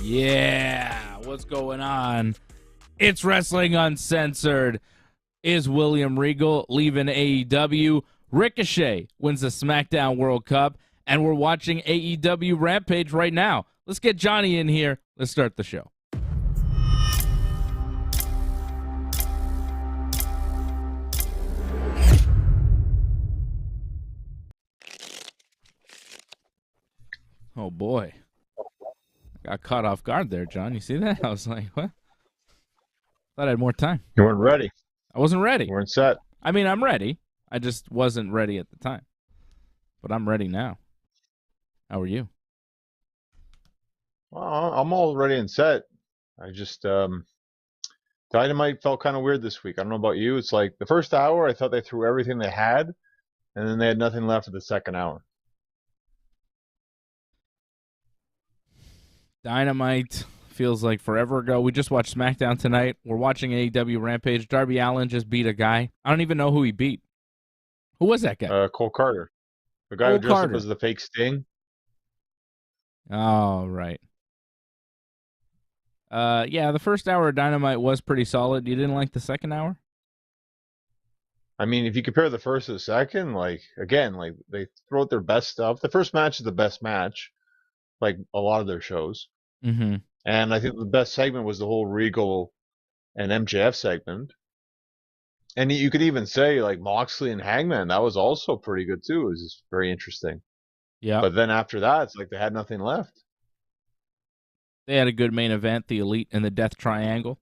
Yeah, what's going on? It's Wrestling Uncensored. Is William Regal leaving AEW? Ricochet wins the Smackdown World Cup, and we're watching AEW Rampage right now. Let's get Johnny in here. Let's start the show. Oh, boy. Got caught off guard there, John. You see that? I was like, what? Thought I had more time. You weren't ready. I wasn't ready. You weren't set. I mean, I'm ready. I just wasn't ready at the time. But I'm ready now. How are you? Well, I'm all ready and set. I just, Dynamite felt kind of weird this week. I don't know about you. It's like the first hour, I thought they threw everything they had, and then they had nothing left for the second hour. Dynamite feels like forever ago. We just watched SmackDown tonight. We're watching AEW Rampage. Darby Allin just beat a guy. I don't even know who he beat. Who was that guy? Cole Carter. The guy who dressed up as the fake Sting. Oh, right. Yeah, the first hour of Dynamite was pretty solid. You didn't like the second hour? I mean, if you compare the first to the second, again, they throw out their best stuff. The first match is the best match, like a lot of their shows. Mm-hmm. And I think the best segment was the whole Regal and MJF segment. And you could even say, like, Moxley and Hangman, that was also pretty good, too. It was just very interesting. Yeah. But then after that, it's like they had nothing left. They had a good main event, the Elite and the Death Triangle.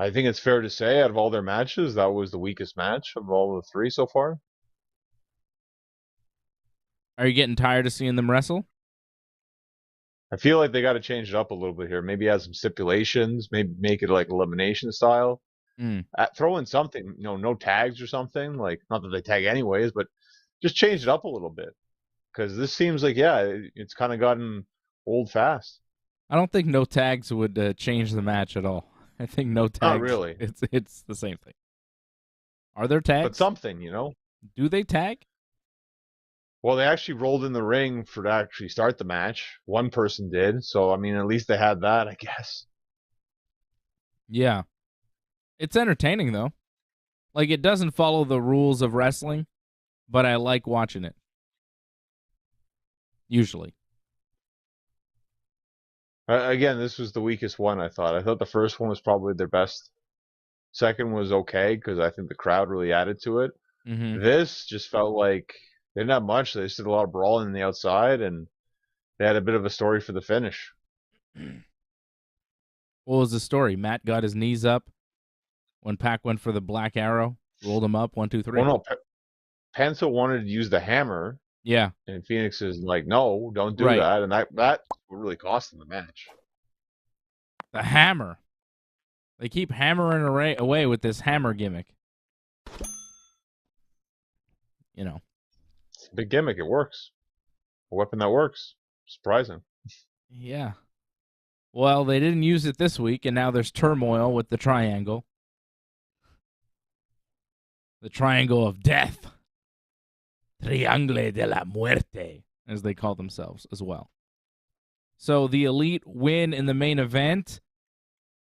I think it's fair to say, out of all their matches, that was the weakest match of all the three so far. Are you getting tired of seeing them wrestle? I feel like they got to change it up a little bit here. Maybe add some stipulations. Maybe make it like elimination style. Throw in something, no tags or something. Like, not that they tag anyways, but just change it up a little bit. Because this seems like, it's kind of gotten old fast. I don't think no tags would change the match at all. I think no tags. Not really. It's the same thing. Are there tags? But something, Do they tag? Well, they actually rolled in the ring to actually start the match. One person did. So, I mean, at least they had that, I guess. Yeah. It's entertaining, though. Like, it doesn't follow the rules of wrestling, but I like watching it. Usually. Again, this was the weakest one, I thought. I thought the first one was probably their best. Second was okay, because I think the crowd really added to it. Mm-hmm. This just felt like they didn't have much. They just did a lot of brawling on the outside, and they had a bit of a story for the finish. What was the story? Matt got his knees up when Pac went for the Black Arrow, rolled him up, 1, 2, 3. Well, no, Penta wanted to use the hammer. Yeah. And Phoenix is like, no, don't do that. And that really cost them the match. The hammer. They keep hammering away with this hammer gimmick. It's a big gimmick. It works. A weapon that works. Surprising. Yeah. Well, they didn't use it this week, and now there's turmoil with the triangle. The triangle of death. Triangle de la Muerte, as they call themselves as well. So the Elite win in the main event.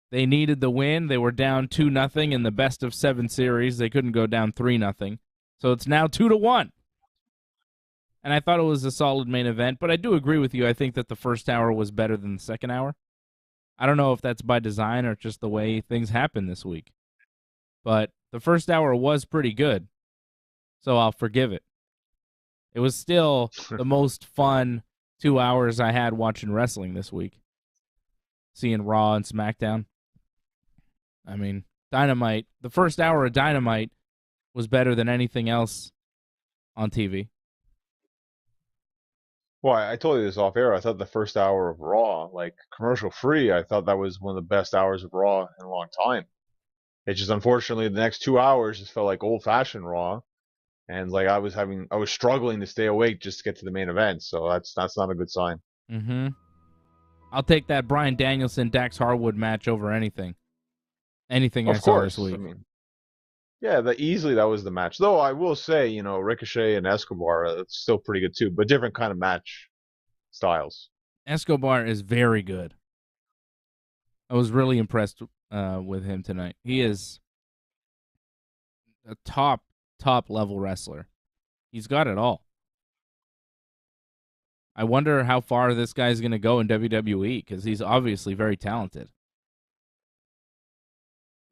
They needed the win. They were down 2-0 in the best of 7 series. They couldn't go down 3-0. So it's now 2-1. And I thought it was a solid main event, but I do agree with you. I think that the first hour was better than the second hour. I don't know if that's by design or just the way things happened this week. But the first hour was pretty good. So I'll forgive it. It was still the most fun 2 hours I had watching wrestling this week. Seeing Raw and SmackDown. I mean, Dynamite, the first hour of Dynamite was better than anything else on TV. Well, I told you this off air. I thought the first hour of Raw, like commercial free, I thought that was one of the best hours of Raw in a long time. It just, unfortunately, the next 2 hours just felt like old fashioned Raw. And like I was struggling to stay awake just to get to the main event, so that's not a good sign. Mm-hmm. I'll take that Bryan Danielson Dax Harwood match over anything. Anything I saw this week. I mean, yeah, easily that was the match. Though I will say, Ricochet and Escobar, that's still pretty good too, but different kind of match styles. Escobar is very good. I was really impressed with him tonight. He is a top level wrestler. He's got it all. I wonder how far this guy's going to go in WWE because he's obviously very talented.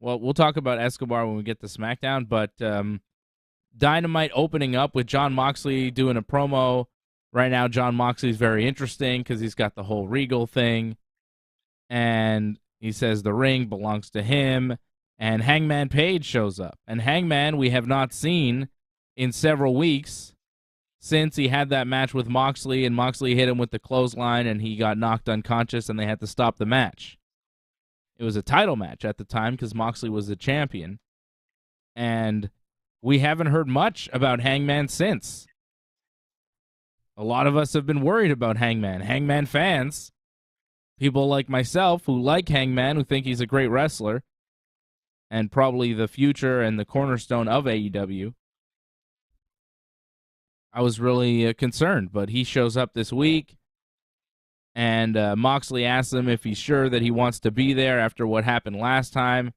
Well, we'll talk about Escobar when we get to SmackDown, but Dynamite opening up with Jon Moxley doing a promo. Right now, Jon Moxley's very interesting because he's got the whole Regal thing, and he says the ring belongs to him, and Hangman Page shows up. And Hangman we have not seen in several weeks since he had that match with Moxley, and Moxley hit him with the clothesline, and he got knocked unconscious, and they had to stop the match. It was a title match at the time because Moxley was the champion, and we haven't heard much about Hangman since. A lot of us have been worried about Hangman. Hangman fans, people like myself who like Hangman, who think he's a great wrestler, and probably the future and the cornerstone of AEW. I was really concerned, but he shows up this week, and Moxley asks him if he's sure that he wants to be there after what happened last time,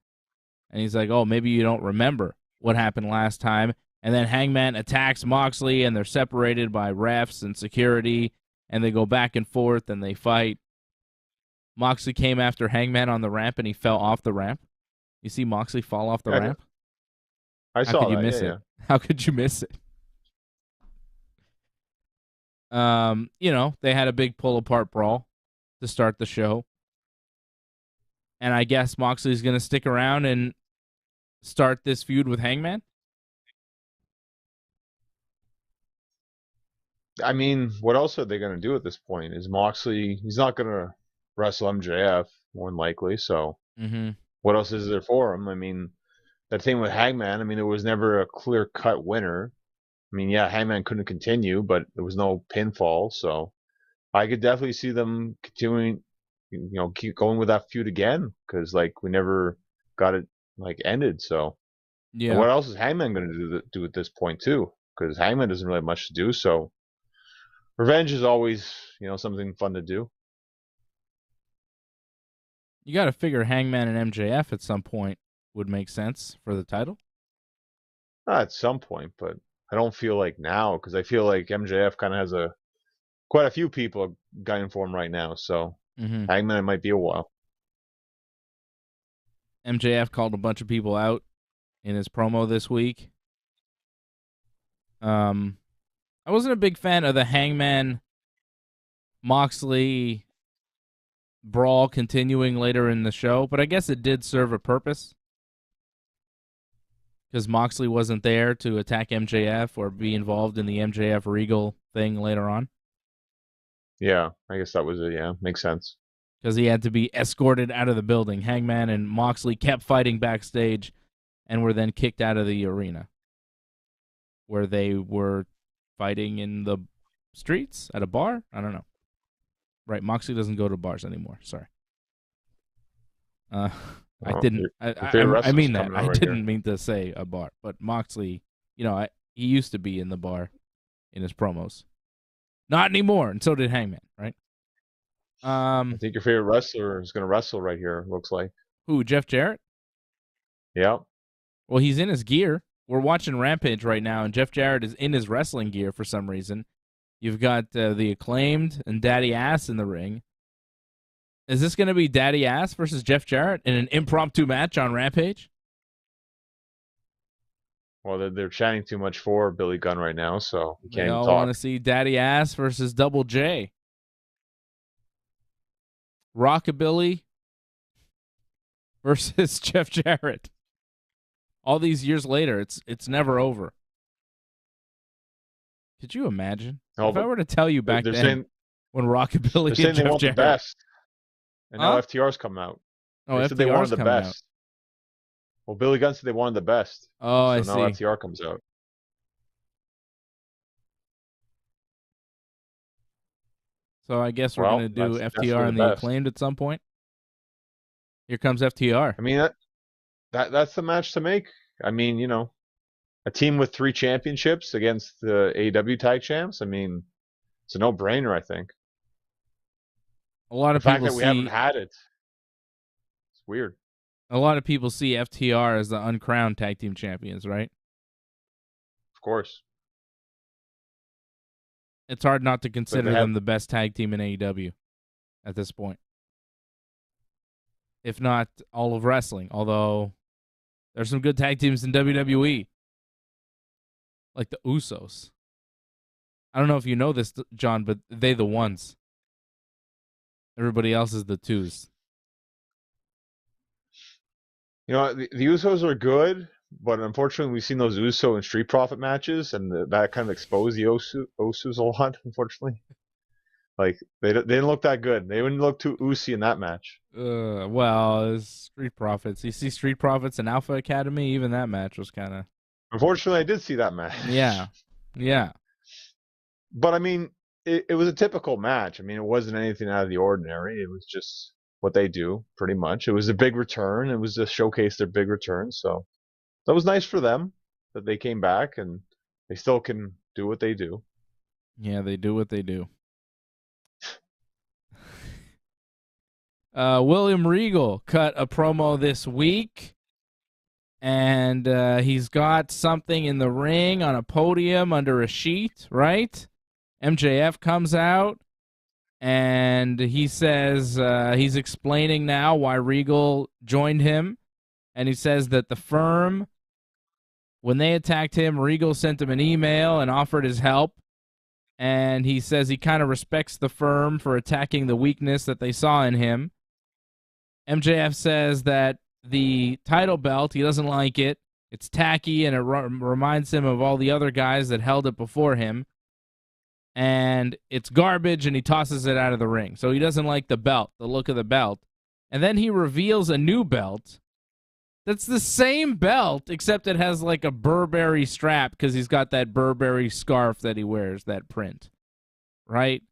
and he's like, oh, maybe you don't remember what happened last time, and then Hangman attacks Moxley, and they're separated by refs and security, and they go back and forth, and they fight. Moxley came after Hangman on the ramp, and he fell off the ramp. You see Moxley fall off the ramp? I saw that. How could you miss it? How could you miss it? They had a big pull-apart brawl to start the show. And I guess Moxley's going to stick around and start this feud with Hangman? I mean, what else are they going to do at this point? Is Moxley, he's not going to wrestle MJF, more than likely, so what else is there for him? I mean, that thing with Hangman, I mean, there was never a clear-cut winner. I mean, yeah, Hangman couldn't continue, but there was no pinfall, so I could definitely see them continuing, keep going with that feud again, because, we never got it, ended, so. Yeah. And what else is Hangman going to do at this point, too? Because Hangman doesn't really have much to do, so revenge is always, something fun to do. You got to figure Hangman and MJF at some point would make sense for the title. At some point, but I don't feel like now, because I feel like MJF kind of has quite a few people gunning for him right now, so Hangman, it might be a while. MJF called a bunch of people out in his promo this week. I wasn't a big fan of the Hangman Moxley brawl continuing later in the show, but I guess it did serve a purpose. Because Moxley wasn't there to attack MJF or be involved in the MJF Regal thing later on. Yeah, I guess that was it. Yeah, makes sense. Because he had to be escorted out of the building. Hangman and Moxley kept fighting backstage and were then kicked out of the arena, where they were fighting in the streets at a bar? I don't know. Right, Moxley doesn't go to bars anymore. Sorry. I didn't. I mean that. I didn't mean to say a bar, but Moxley, he used to be in the bar in his promos. Not anymore, and so did Hangman, right? I think your favorite wrestler is going to wrestle right here. Looks like. Who? Jeff Jarrett? Yeah. Well, he's in his gear. We're watching Rampage right now, and Jeff Jarrett is in his wrestling gear for some reason. You've got the Acclaimed and Daddy Ass in the ring. Is this going to be Daddy Ass versus Jeff Jarrett in an impromptu match on Rampage? Well, they're chanting too much for Billy Gunn right now, so we can't even talk. I want to see Daddy Ass versus Double J. Rockabilly versus Jeff Jarrett. All these years later, it's never over. Could you imagine? If I were to tell you back then when Rockabilly and Jeff Jarrett... the best. And now FTR's come out. Oh, they said they wanted the best. Out. Well, Billy Gunn said they wanted the best. Oh, I see. So now FTR comes out. So I guess we're going to do FTR and the Acclaimed at some point. Here comes FTR. I mean, that's the match to make. I mean, a team with 3 championships against the AEW tag champs. I mean, it's a no-brainer, I think. A lot The of fact people that we haven't had it, it's weird. A lot of people see FTR as the uncrowned tag team champions, right? Of course. It's hard not to But consider them the best tag team in AEW at this point. If not all of wrestling, although there's some good tag teams in WWE. Like the Usos. I don't know if you know this, John, but they the ones. Everybody else is the twos. You know, the Usos are good, but unfortunately we've seen those Uso and Street Profit matches, and that kind of exposed the Usos a lot, unfortunately. Like, they didn't look that good. They didn't look too Usi in that match. Well, it's Street Profits. You see Street Profits and Alpha Academy, even that match was kind of... Unfortunately, I did see that match. Yeah. But, I mean, it was a typical match. I mean, it wasn't anything out of the ordinary. It was just what they do, pretty much. It was a big return. It was to showcase their big return. So that was nice for them that they came back and they still can do what they do. Yeah, they do what they do. William Regal cut a promo this week, and he's got something in the ring on a podium under a sheet, right? MJF comes out, and he says he's explaining now why Regal joined him, and he says that the firm, when they attacked him, Regal sent him an email and offered his help, and he says he kind of respects the firm for attacking the weakness that they saw in him. MJF says that the title belt, he doesn't like it. It's tacky, and it reminds him of all the other guys that held it before him. And it's garbage, and he tosses it out of the ring. So he doesn't like the belt, the look of the belt. And then he reveals a new belt that's the same belt, except it has like a Burberry strap because he's got that Burberry scarf that he wears, that print. Right?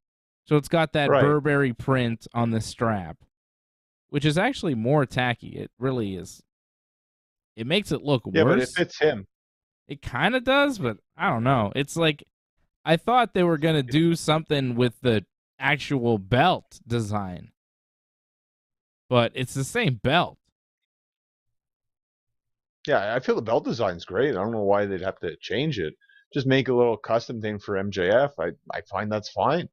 So it's got that Burberry print on the strap, which is actually more tacky. It really is. It makes it look worse. Yeah, but it fits him. It kind of does, but I don't know. It's like, I thought they were going to do something with the actual belt design, but it's the same belt. Yeah, I feel the belt design's great. I don't know why they'd have to change it. Just make a little custom thing for MJF. I find that's fine.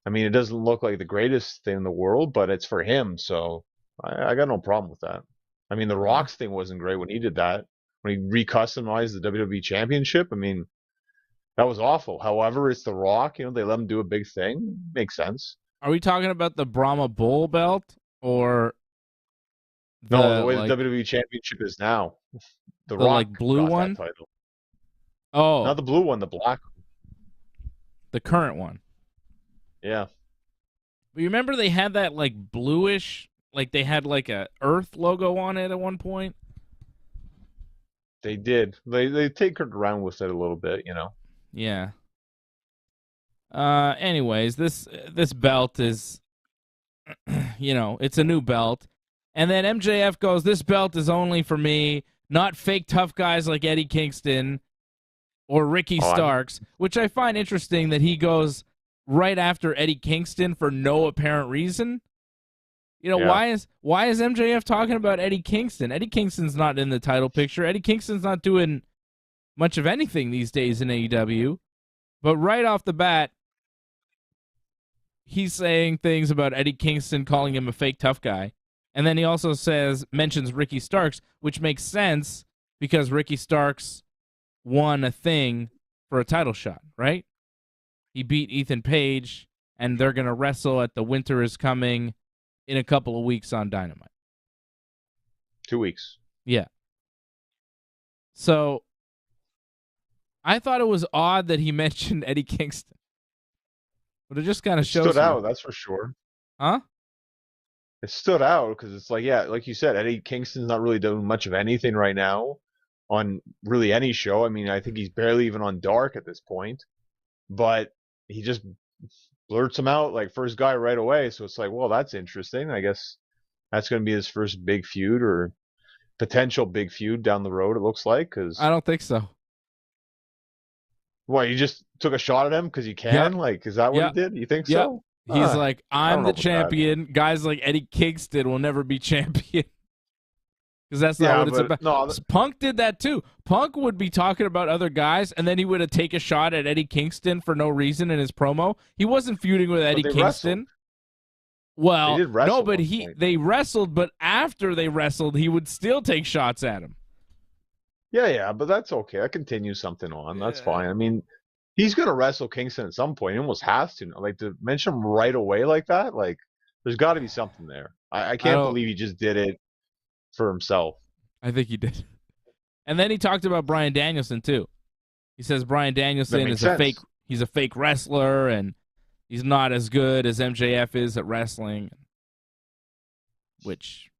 I mean, it doesn't look like the greatest thing in the world, but it's for him, so I got no problem with that. I mean, the Rock's thing wasn't great when he did that. When he recustomized the WWE Championship, I mean, that was awful. However, it's the Rock. You know, they let him do a big thing. Makes sense. Are we talking about the Brahma Bull belt or the way the WWE Championship is now? The Rock like blue got one? that title. Oh. Not the blue one, the black one. The current one. Yeah. But you remember they had that like bluish, like they had like a Earth logo on it at one point? They did. They tinkered around with it a little bit, you know. Yeah. Anyways, this belt is, you know, it's a new belt. And then MJF goes, this belt is only for me, not fake tough guys like Eddie Kingston or Ricky Starks, which I find interesting that he goes right after Eddie Kingston for no apparent reason. You know, why is MJF talking about Eddie Kingston? Eddie Kingston's not in the title picture. Eddie Kingston's not doing much of anything these days in AEW. But right off the bat, he's saying things about Eddie Kingston, calling him a fake tough guy. And then he also mentions Ricky Starks, which makes sense because Ricky Starks won a thing for a title shot, right? He beat Ethan Page, and they're going to wrestle at the Winter is Coming in a couple of weeks on Dynamite. 2 weeks. Yeah. So I thought it was odd that he mentioned Eddie Kingston. But it just kind of shows. Stood out, that's for sure. Huh? It stood out because it's like, yeah, like you said, Eddie Kingston's not really doing much of anything right now on really any show. I mean, I think he's barely even on Dark at this point. But he just blurts him out like first guy right away. So it's like, well, that's interesting. I guess that's going to be his first big feud or potential big feud down the road, it looks like. Cause, I don't think so. What, you just took a shot at him because you can? Yeah. Like, is that what he did? You think so? He's like, I don't I'm know the about that. champion. Guys like Eddie Kingston will never be champion. Because that's not what it's about. No, Punk did that too. Punk would be talking about other guys, and then he would take a shot at Eddie Kingston for no reason in his promo. He wasn't feuding with Eddie Kingston. Well, they did wrestle no, but they wrestled, but after they wrestled, he would still take shots at him. Yeah, but that's okay. I continue something on. That's fine. I mean, he's gonna wrestle Kingston at some point. He almost has to. Like, to mention him right away like that, like, there's got to be something there. I can't believe he just did it for himself. I think he did. And then he talked about Bryan Danielson too. He says Bryan Danielson is a fake. He's a fake wrestler, and he's not as good as MJF is at wrestling. Which,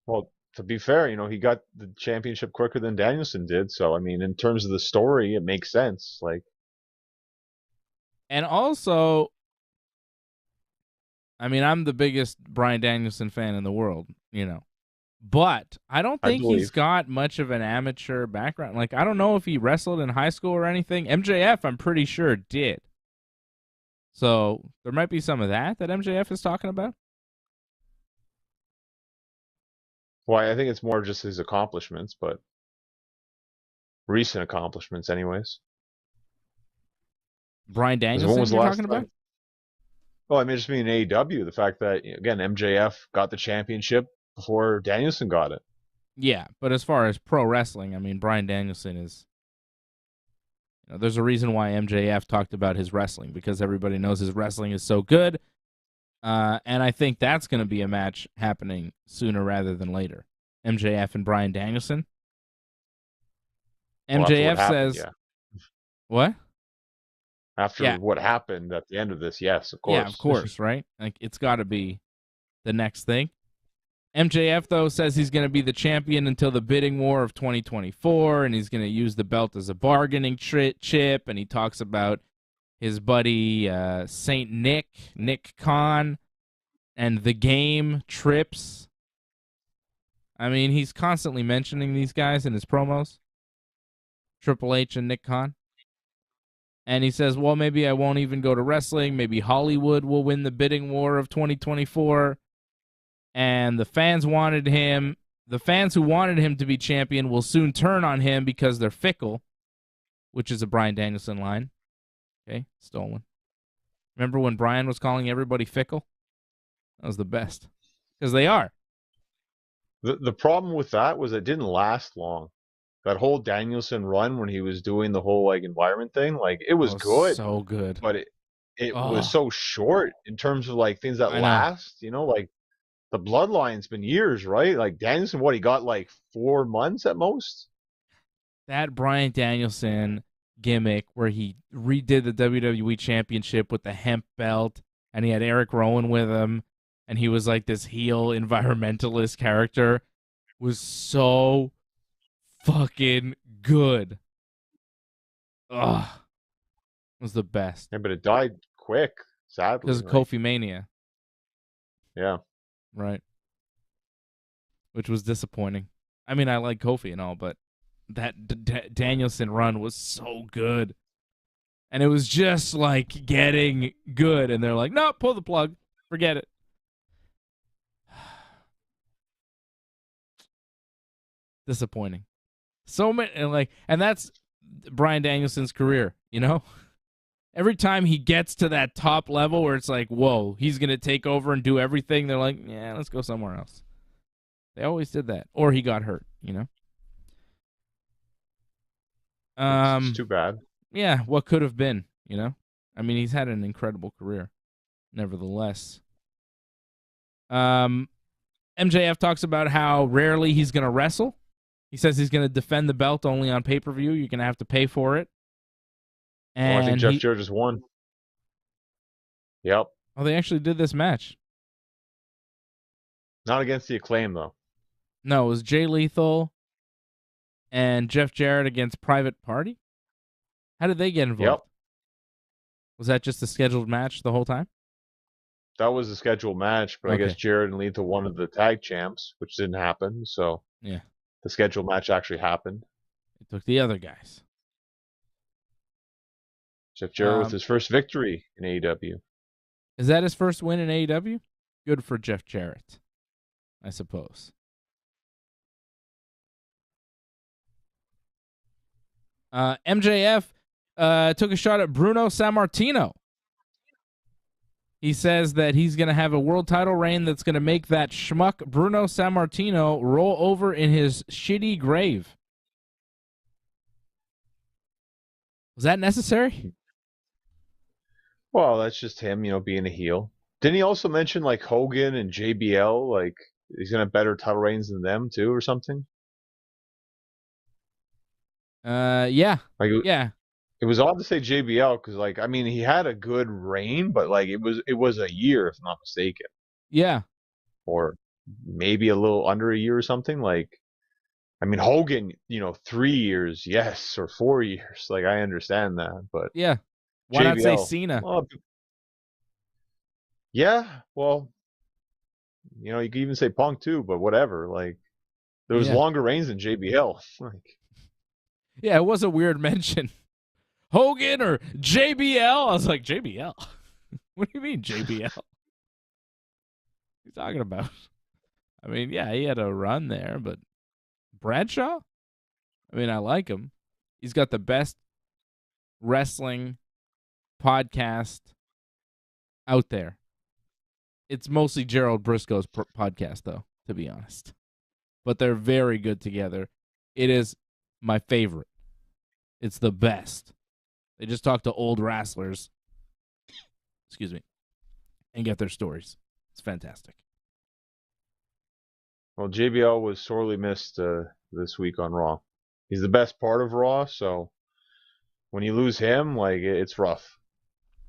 Well, to be fair, he got the championship quicker than Danielson did. So, I mean, in terms of the story, it makes sense. Like, and also, I mean, I'm the biggest Bryan Danielson fan in the world, but I don't think he's got much of an amateur background. Like, I don't know if he wrestled in high school or anything. MJF, I'm pretty sure, did. So there might be some of that MJF is talking about. Well, I think it's more just his accomplishments, but recent accomplishments anyways. Bryan Danielson you're talking about? Well, I mean, just being AEW, the fact that, again, MJF got the championship before Danielson got it. Yeah, but as far as pro wrestling, I mean, Bryan Danielson is... there's a reason why MJF talked about his wrestling, because everybody knows his wrestling is so good. And I think that's going to be a match happening sooner rather than later. MJF and Bryan Danielson. MJF says... Yeah. What? After what happened at the end of this, yes, of course. Yeah, of course, right? Like, it's got to be the next thing. MJF, though, says he's going to be the champion until the bidding war of 2024, and he's going to use the belt as a bargaining chip, and he talks about his buddy Saint Nick Khan, and the game, Trips. I mean, he's constantly mentioning these guys in his promos. Triple H and Nick Khan. And he says, well, maybe I won't even go to wrestling. Maybe Hollywood will win the bidding war of 2024. And the fans who wanted him to be champion will soon turn on him because they're fickle, which is a Bryan Danielson line. Okay, stolen. Remember when Bryan was calling everybody fickle? That was the best. Because they are. The problem with that was it didn't last long. That whole Danielson run when he was doing the whole environment thing, it was good. So good. But it was so short in terms of things that last, the Bloodline's been years, right? Like Danielson, he got 4 months at most? That Bryan Danielson gimmick where he redid the WWE Championship with the hemp belt, and he had Eric Rowan with him, and he was this heel environmentalist character, was so fucking good. Ugh. It was the best. Yeah, but it died quick, sadly. Because of Kofi Mania. Yeah. Right. Which was disappointing. I mean, I like Kofi and all, but that Danielson run was so good. And it was just getting good. And they're like, no, pull the plug. Forget it. Disappointing. So many, and that's Bryan Danielson's career, Every time he gets to that top level where it's whoa, he's going to take over and do everything, they're like, yeah, let's go somewhere else. They always did that. Or he got hurt, It's too bad. Yeah, what could have been, I mean, he's had an incredible career, nevertheless. MJF talks about how rarely he's going to wrestle. He says he's going to defend the belt only on pay-per-view. You're going to have to pay for it. And I think Jeff Jarrett just won. Yep. Oh, they actually did this match. Not against the Acclaim, though. No, it was Jay Lethal and Jeff Jarrett against Private Party. How did they get involved? Yep. Was that just a scheduled match the whole time? That was a scheduled match, but I guess Jarrett and Lethal wanted the tag champs, which didn't happen. So yeah, the scheduled match actually happened. It took the other guys. Jeff Jarrett with his first victory in AEW. Is that his first win in AEW? Good for Jeff Jarrett, I suppose. MJF took a shot at Bruno Sammartino. He says that he's going to have a world title reign that's going to make that schmuck Bruno Sammartino roll over in his shitty grave. Was that necessary? Well, that's just him, being a heel. Didn't he also mention like Hogan and JBL, like he's gonna have better title reigns than them too, or something? Yeah, yeah. It was odd to say JBL because, like, I mean, he had a good reign, but like it was a year, if not mistaken. Yeah. Or maybe a little under a year or something. Like, I mean, Hogan, 3 years, yes, or 4 years. Like, I understand that, but yeah. Why JBL, not say Cena? Well, yeah, well, you could even say Punk too, but whatever. Like, there was longer reigns than JBL. Like, yeah, it was a weird mention. Hogan or JBL? I was like, JBL? What do you mean, JBL? What are you talking about? I mean, yeah, he had a run there, but Bradshaw? I mean, I like him. He's got the best wrestling podcast out there. It's mostly Gerald Briscoe's podcast, though, to be honest. But they're very good together. It is my favorite. It's the best. They just talk to old wrestlers, excuse me, and get their stories. It's fantastic. Well, JBL was sorely missed this week on Raw. He's the best part of Raw, so when you lose him, like, it's rough.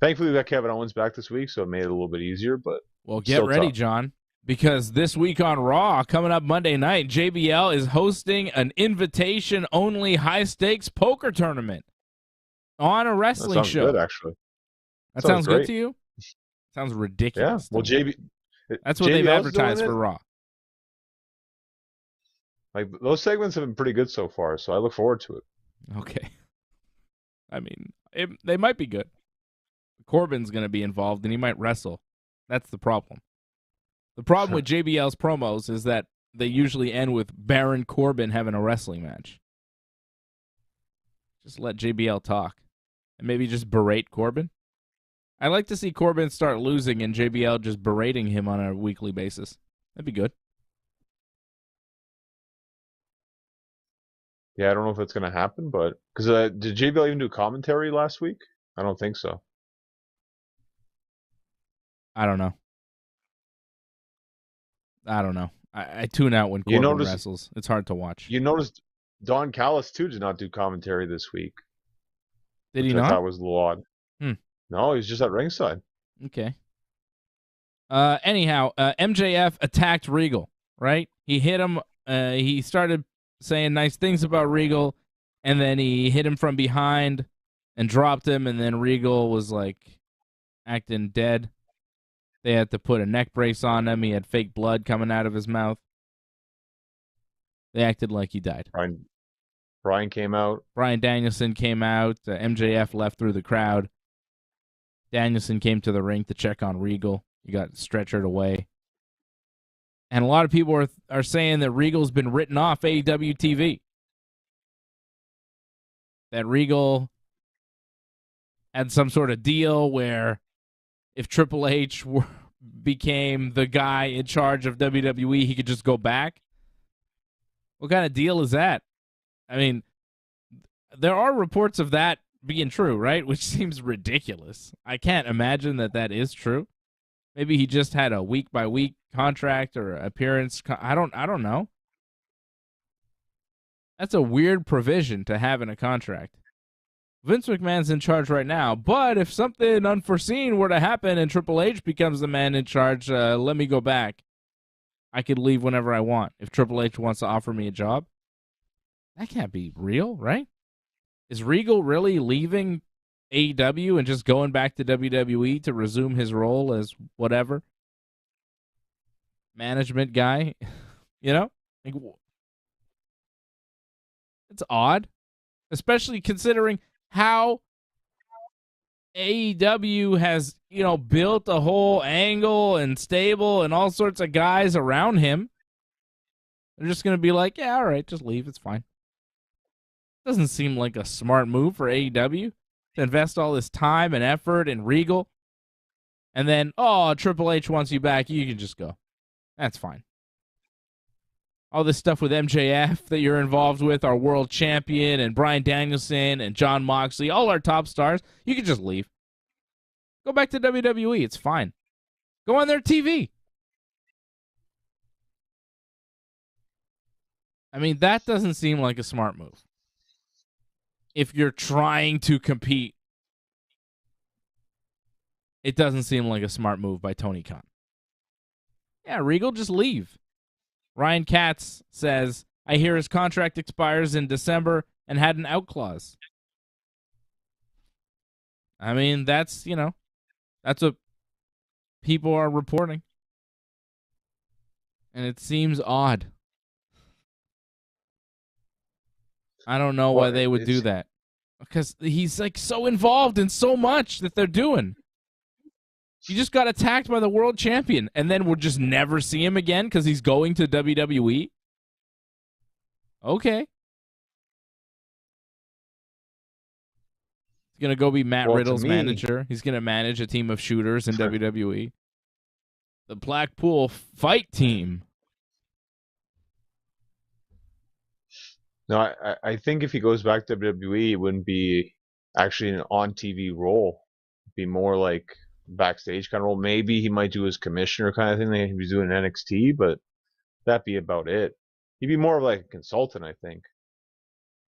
Thankfully, we got Kevin Owens back this week, so it made it a little bit easier. But well, get ready, tough. John, because this week on Raw, coming up Monday night, JBL is hosting an invitation-only high-stakes poker tournament on a wrestling show. Good, actually. That sounds good to you? Sounds ridiculous. Yeah. Well, that's what they've advertised for Raw. Like, those segments have been pretty good so far, so I look forward to it. Okay. I mean, they might be good. Corbin's going to be involved, and he might wrestle. That's the problem. The problem with JBL's promos is that they usually end with Baron Corbin having a wrestling match. Just let JBL talk. And maybe just berate Corbin. I'd like to see Corbin start losing and JBL just berating him on a weekly basis. That'd be good. Yeah, I don't know if that's going to happen, but because did JBL even do commentary last week? I don't think so. I don't know. I tune out when Corbin wrestles. It's hard to watch. You noticed Don Callis, too, did not do commentary this week. Did he not? I thought was a little odd. No, he was just at ringside. Okay. Anyhow, MJF attacked Regal, right? He hit him. He started saying nice things about Regal, and then he hit him from behind and dropped him, and then Regal was, like, acting dead. They had to put a neck brace on him. He had fake blood coming out of his mouth. They acted like he died. Brian came out. Bryan Danielson came out. MJF left through the crowd. Danielson came to the ring to check on Regal. He got stretchered away. And a lot of people are saying that Regal's been written off AEW TV. That Regal had some sort of deal where if Triple H became the guy in charge of WWE, he could just go back. What kind of deal is that? I mean, there are reports of that being true, right? Which seems ridiculous. I can't imagine that is true. Maybe he just had a week-by-week contract or appearance. I don't know. That's a weird provision to have in a contract. Vince McMahon's in charge right now, but if something unforeseen were to happen and Triple H becomes the man in charge, let me go back. I could leave whenever I want. If Triple H wants to offer me a job, that can't be real, right? Is Regal really leaving AEW and just going back to WWE to resume his role as whatever? Management guy? You know? Like, it's odd, especially considering how AEW has, built a whole angle and stable and all sorts of guys around him. They're just going to be like, yeah, all right, just leave. It's fine. Doesn't seem like a smart move for AEW to invest all this time and effort in Regal. And then, Triple H wants you back. You can just go. That's fine. All this stuff with MJF that you're involved with, our world champion, and Bryan Danielson and Jon Moxley, all our top stars, you can just leave. Go back to WWE. It's fine. Go on their TV. I mean, that doesn't seem like a smart move. If you're trying to compete, it doesn't seem like a smart move by Tony Khan. Yeah, Regal, just leave. Ryan Katz says, I hear his contract expires in December and had an out clause. I mean, that's what people are reporting. And it seems odd. I don't know why they would do that. Because he's like so involved in so much that they're doing. You just got attacked by the world champion, and then we'll just never see him again because he's going to WWE? Okay. He's going to go be Matt Riddle's manager. He's going to manage a team of shooters in WWE. The Blackpool Fight Team. No, I think if he goes back to WWE, it wouldn't be actually an on-TV role. It'd be more like backstage kind of role. Maybe he might do his commissioner kind of thing like he was doing in NXT, but that'd be about it. He'd be more of like a consultant, I think.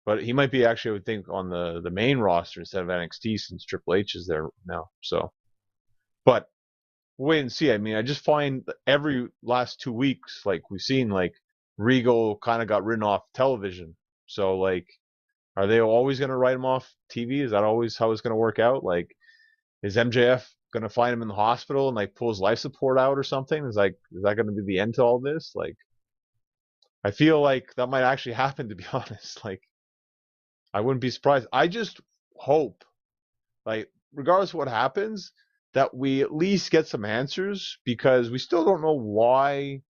But he might be actually, I would think, on the main roster instead of NXT since Triple H is there now. So, but wait and see. I mean, I just find every last 2 weeks, like we've seen, like Regal kind of got written off television. So, like, are they always going to write him off TV? Is that always how it's going to work out? Like, is MJF going to find him in the hospital and like pull his life support out or something? Is that going to be the end to all this? Like, I feel like that might actually happen, to be honest. Like, I wouldn't be surprised. I just hope, like, regardless of what happens, that we at least get some answers, because we still don't know why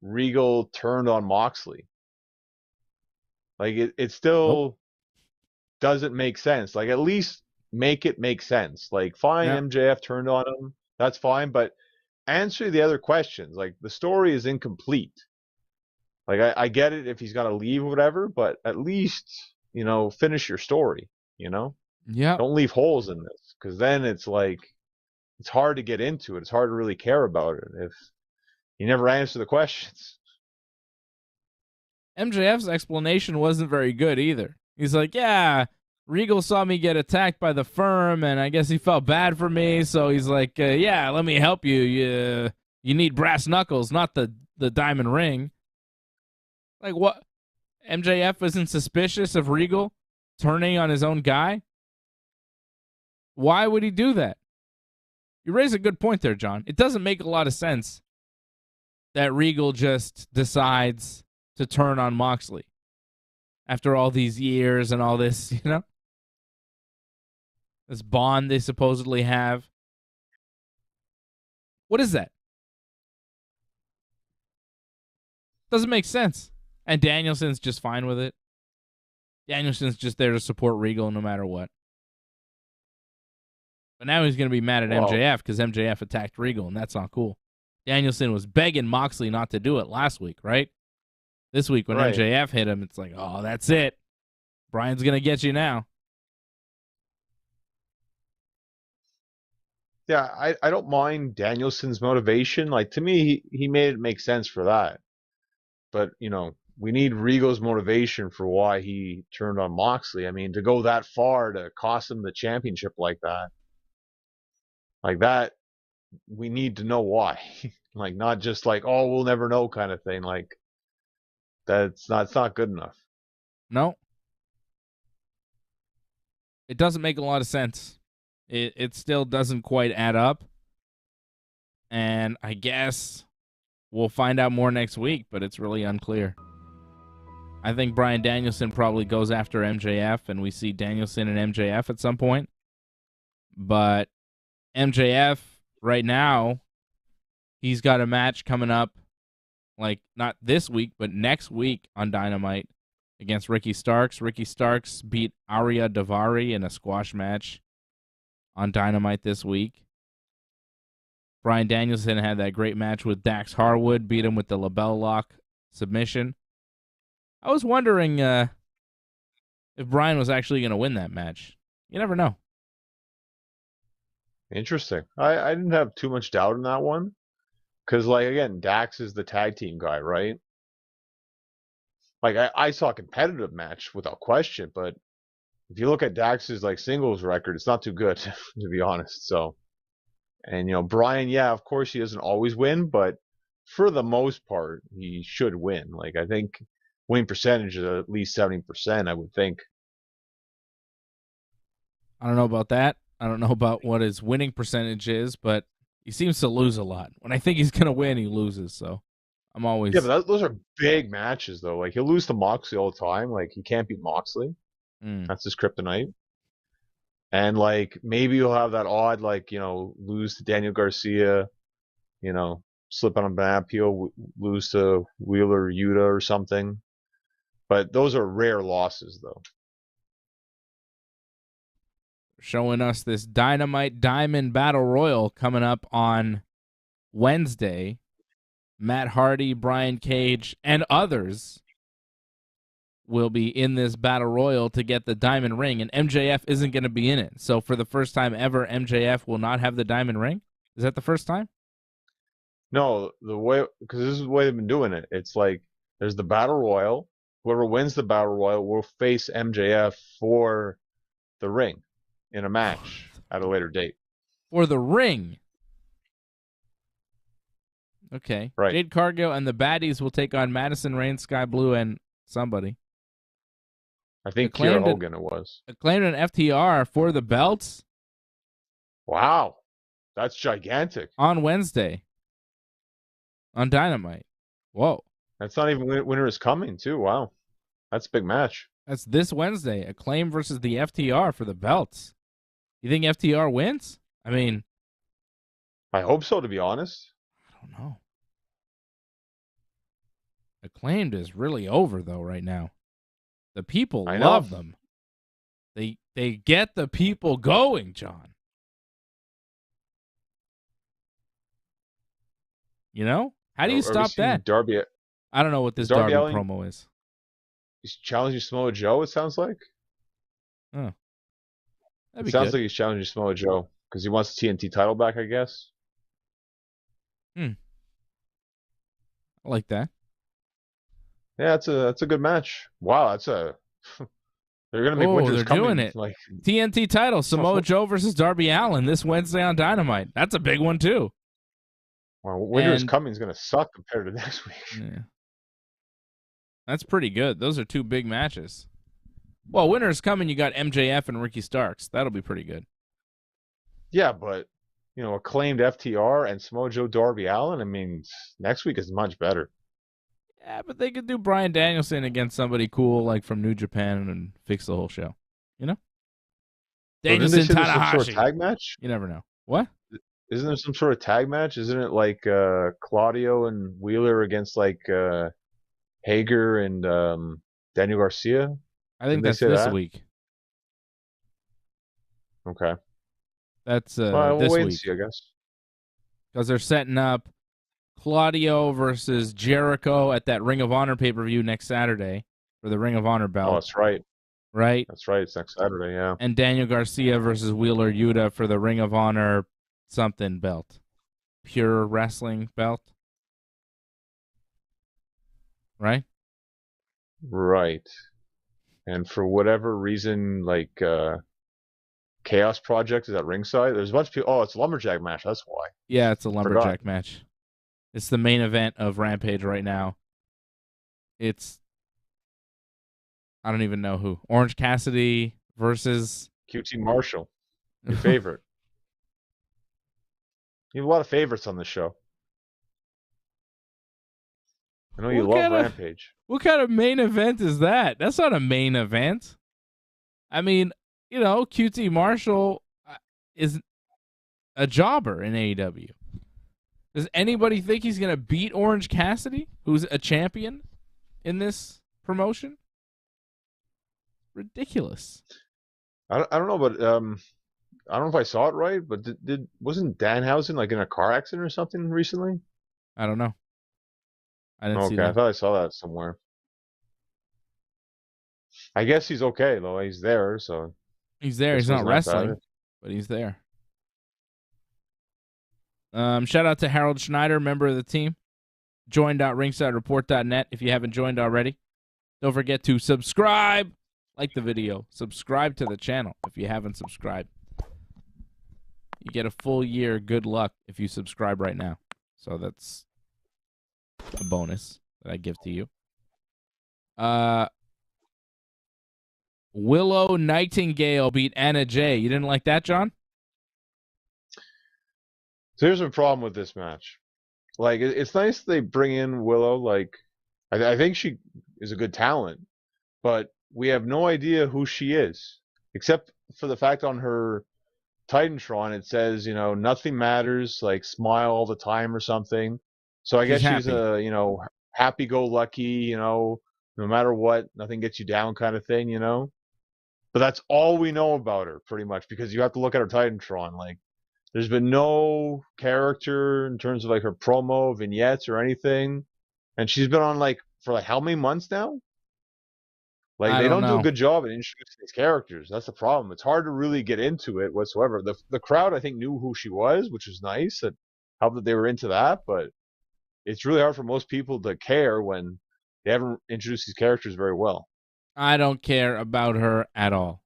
Regal turned on Moxley. Like, it still doesn't make sense. Like, at least make it make sense. Like, fine, MJF turned on him. That's fine. But answer the other questions. Like, the story is incomplete. Like, I get it if he's got to leave or whatever, but at least, finish your story, Yeah. Don't leave holes in this, because then it's like, it's hard to get into it. It's hard to really care about it if you never answer the questions. MJF's explanation wasn't very good either. He's like, yeah, Regal saw me get attacked by the Firm, and I guess he felt bad for me, so he's like, yeah, let me help you. You need brass knuckles, not the diamond ring. Like, what? MJF isn't suspicious of Regal turning on his own guy? Why would he do that? You raise a good point there, John. It doesn't make a lot of sense that Regal just decides to turn on Moxley after all these years and all this, this bond they supposedly have. What is that? Doesn't make sense. And Danielson's just fine with it. Danielson's just there to support Regal no matter what. But now he's going to be mad at MJF because MJF attacked Regal, and that's not cool. Danielson was begging Moxley not to do it last week, right? This week when MJF hit him, it's like, oh, that's it. Brian's going to get you now. Yeah, I don't mind Danielson's motivation. Like, to me, he made it make sense for that. But, we need Regal's motivation for why he turned on Moxley. I mean, to go that far to cost him the championship like that, we need to know why. Like, not just like, oh, we'll never know kind of thing. Like, it's not good enough. No. It doesn't make a lot of sense. It still doesn't quite add up. And I guess we'll find out more next week, but it's really unclear. I think Bryan Danielson probably goes after MJF, and we see Danielson and MJF at some point. But MJF right now, he's got a match coming up, like not this week, but next week on Dynamite against Ricky Starks. Ricky Starks beat Arya Davari in a squash match on Dynamite this week. Bryan Danielson had that great match with Dax Harwood, beat him with the label lock submission. I was wondering if Bryan was actually going to win that match. You never know. Interesting. I didn't have too much doubt in that one. Because, like, again, Dax is the tag team guy, right? Like, I saw a competitive match without question, but if you look at Dax's, like, singles record, it's not too good, to be honest. So, and, Bryan, yeah, of course he doesn't always win, but for the most part, he should win. Like, I think winning percentage is at least 70%, I would think. I don't know about that. I don't know about what his winning percentage is, but he seems to lose a lot. When I think he's going to win, he loses, so I'm always... Yeah, but those are big matches, though. Like, he'll lose to Moxley all the time. Like, he can't beat Moxley. That's his kryptonite. And, like, maybe he'll have that odd, like, lose to Daniel Garcia, slip on a banana peel, lose to Wheeler Yuta or something. But those are rare losses, though. Showing us this Dynamite Diamond Battle Royal coming up on Wednesday. Matt Hardy, Brian Cage, and others will be in this Battle Royal to get the Diamond Ring, and MJF isn't going to be in it. So for the first time ever, MJF will not have the Diamond Ring? Is that the first time? No, because this is the way they've been doing it. It's like there's the Battle Royal. Whoever wins the Battle Royal will face MJF for the ring in a match at a later date. For the ring? Okay. Right. Jade Cargill and the Baddies will take on Madison Rayne, Sky Blue, and somebody. I think Kiera Hogan it was. Acclaimed an FTR for the belts. Wow. That's gigantic. On Wednesday. On Dynamite. Whoa. That's not even Winter is Coming, too. Wow. That's a big match. That's this Wednesday. Acclaim versus the FTR for the belts. You think FTR wins? I mean... I hope so, to be honest. I don't know. Acclaimed is really over, though, right now. The people love them. They get the people going, John. How do you stop that? Darby, I don't know what this Darby promo is. He's challenging Samoa Joe, it sounds like. Oh. It sounds like he's challenging Samoa Joe because he wants the TNT title back, I guess. I like that. Yeah, that's a good match. Wow, they're gonna make Winter's Coming. Doing it. Like TNT title, Samoa Joe versus Darby Allin this Wednesday on Dynamite. That's a big one too. Well, Winter's Coming is gonna suck compared to next week. Yeah. That's pretty good. Those are two big matches. Well, Winter's Coming, you got MJF and Ricky Starks. That'll be pretty good. Yeah, but acclaimed FTR and Samoa Joe Darby Allin. I mean, next week is much better. Yeah, but they could do Bryan Danielson against somebody cool like from New Japan and fix the whole show. Danielson Tanahashi. Some sort of tag match? You never know. What? Isn't there some sort of tag match? Isn't it like Claudio and Wheeler against like Hager and Daniel Garcia? I think that's this week. Okay. That's we'll this wait week. And see, I guess. Because they're setting up Claudio versus Jericho at that Ring of Honor pay-per-view next Saturday for the Ring of Honor belt. Oh, that's right. Right? That's right. It's next Saturday, yeah. And Daniel Garcia versus Wheeler Yuta for the Ring of Honor something belt. Pure Wrestling belt. Right? Right. And for whatever reason, like Chaos Project is at ringside. There's a bunch of people. Oh, it's a lumberjack match. That's why. Yeah, it's a lumberjack match. It's the main event of Rampage right now. It's, I don't even know who. Orange Cassidy versus QT Marshall, your favorite. You have a lot of favorites on this show. I know you love Rampage. What kind of main event is that? That's not a main event. I mean, QT Marshall, is a jobber in AEW. Does anybody think he's going to beat Orange Cassidy, who's a champion in this promotion? Ridiculous. I don't know, but I don't know if I saw it right, but wasn't Danhausen like in a car accident or something recently? I don't know. I didn't see Okay, I that. thought I saw that somewhere. I guess he's okay though. He's there, so He's there. this He's was not not bad. wrestling, but he's there. Shout out to Harold Schneider, member of the team. Join.ringsidereport.net if you haven't joined already. Don't forget to subscribe. Like the video. Subscribe to the channel if you haven't subscribed. You get a full year. Good luck if you subscribe right now. So that's a bonus that I give to you. Willow Nightingale beat Anna Jay. You didn't like that, John? So here's a problem with this match. Like, it's nice they bring in Willow. Like, I think she is a good talent, but we have no idea who she is, except for the fact on her Titantron it says, nothing matters, like smile all the time or something. So I guess she's a, happy-go-lucky, no matter what, nothing gets you down kind of thing, But that's all we know about her, pretty much, because you have to look at her Titantron. Like, there's been no character in terms of like her promo, vignettes, or anything. And she's been on for how many months now? Like, they don't do a good job at introducing these characters. That's the problem. It's hard to really get into it whatsoever. The crowd, I think, knew who she was, which was nice. That helped that they were into that. But it's really hard for most people to care when they haven't introduced these characters very well. I don't care about her at all.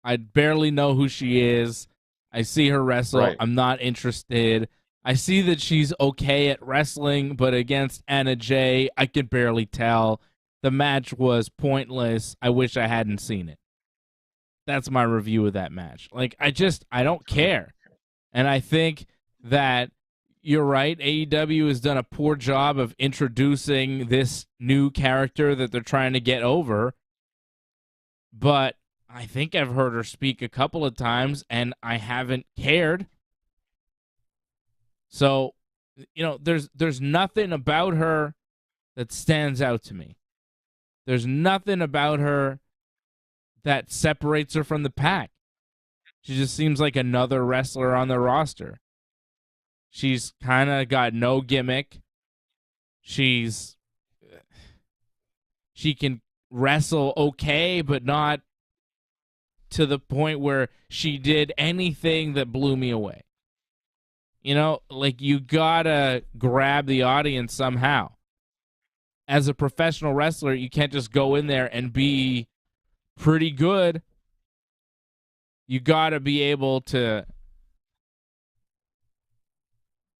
I barely know who she is. I see her wrestle. Right. I'm not interested. I see that she's okay at wrestling, but against Anna Jay, I could barely tell. The match was pointless. I wish I hadn't seen it. That's my review of that match. Like, I don't care. And I think that you're right. AEW has done a poor job of introducing this new character that they're trying to get over. But I think I've heard her speak a couple of times, and I haven't cared. So, there's nothing about her that stands out to me. There's nothing about her that separates her from the pack. She just seems like another wrestler on the roster. She's kind of got no gimmick. She can wrestle okay, but not to the point where she did anything that blew me away. You gotta grab the audience somehow. As a professional wrestler, you can't just go in there and be pretty good. You gotta be able to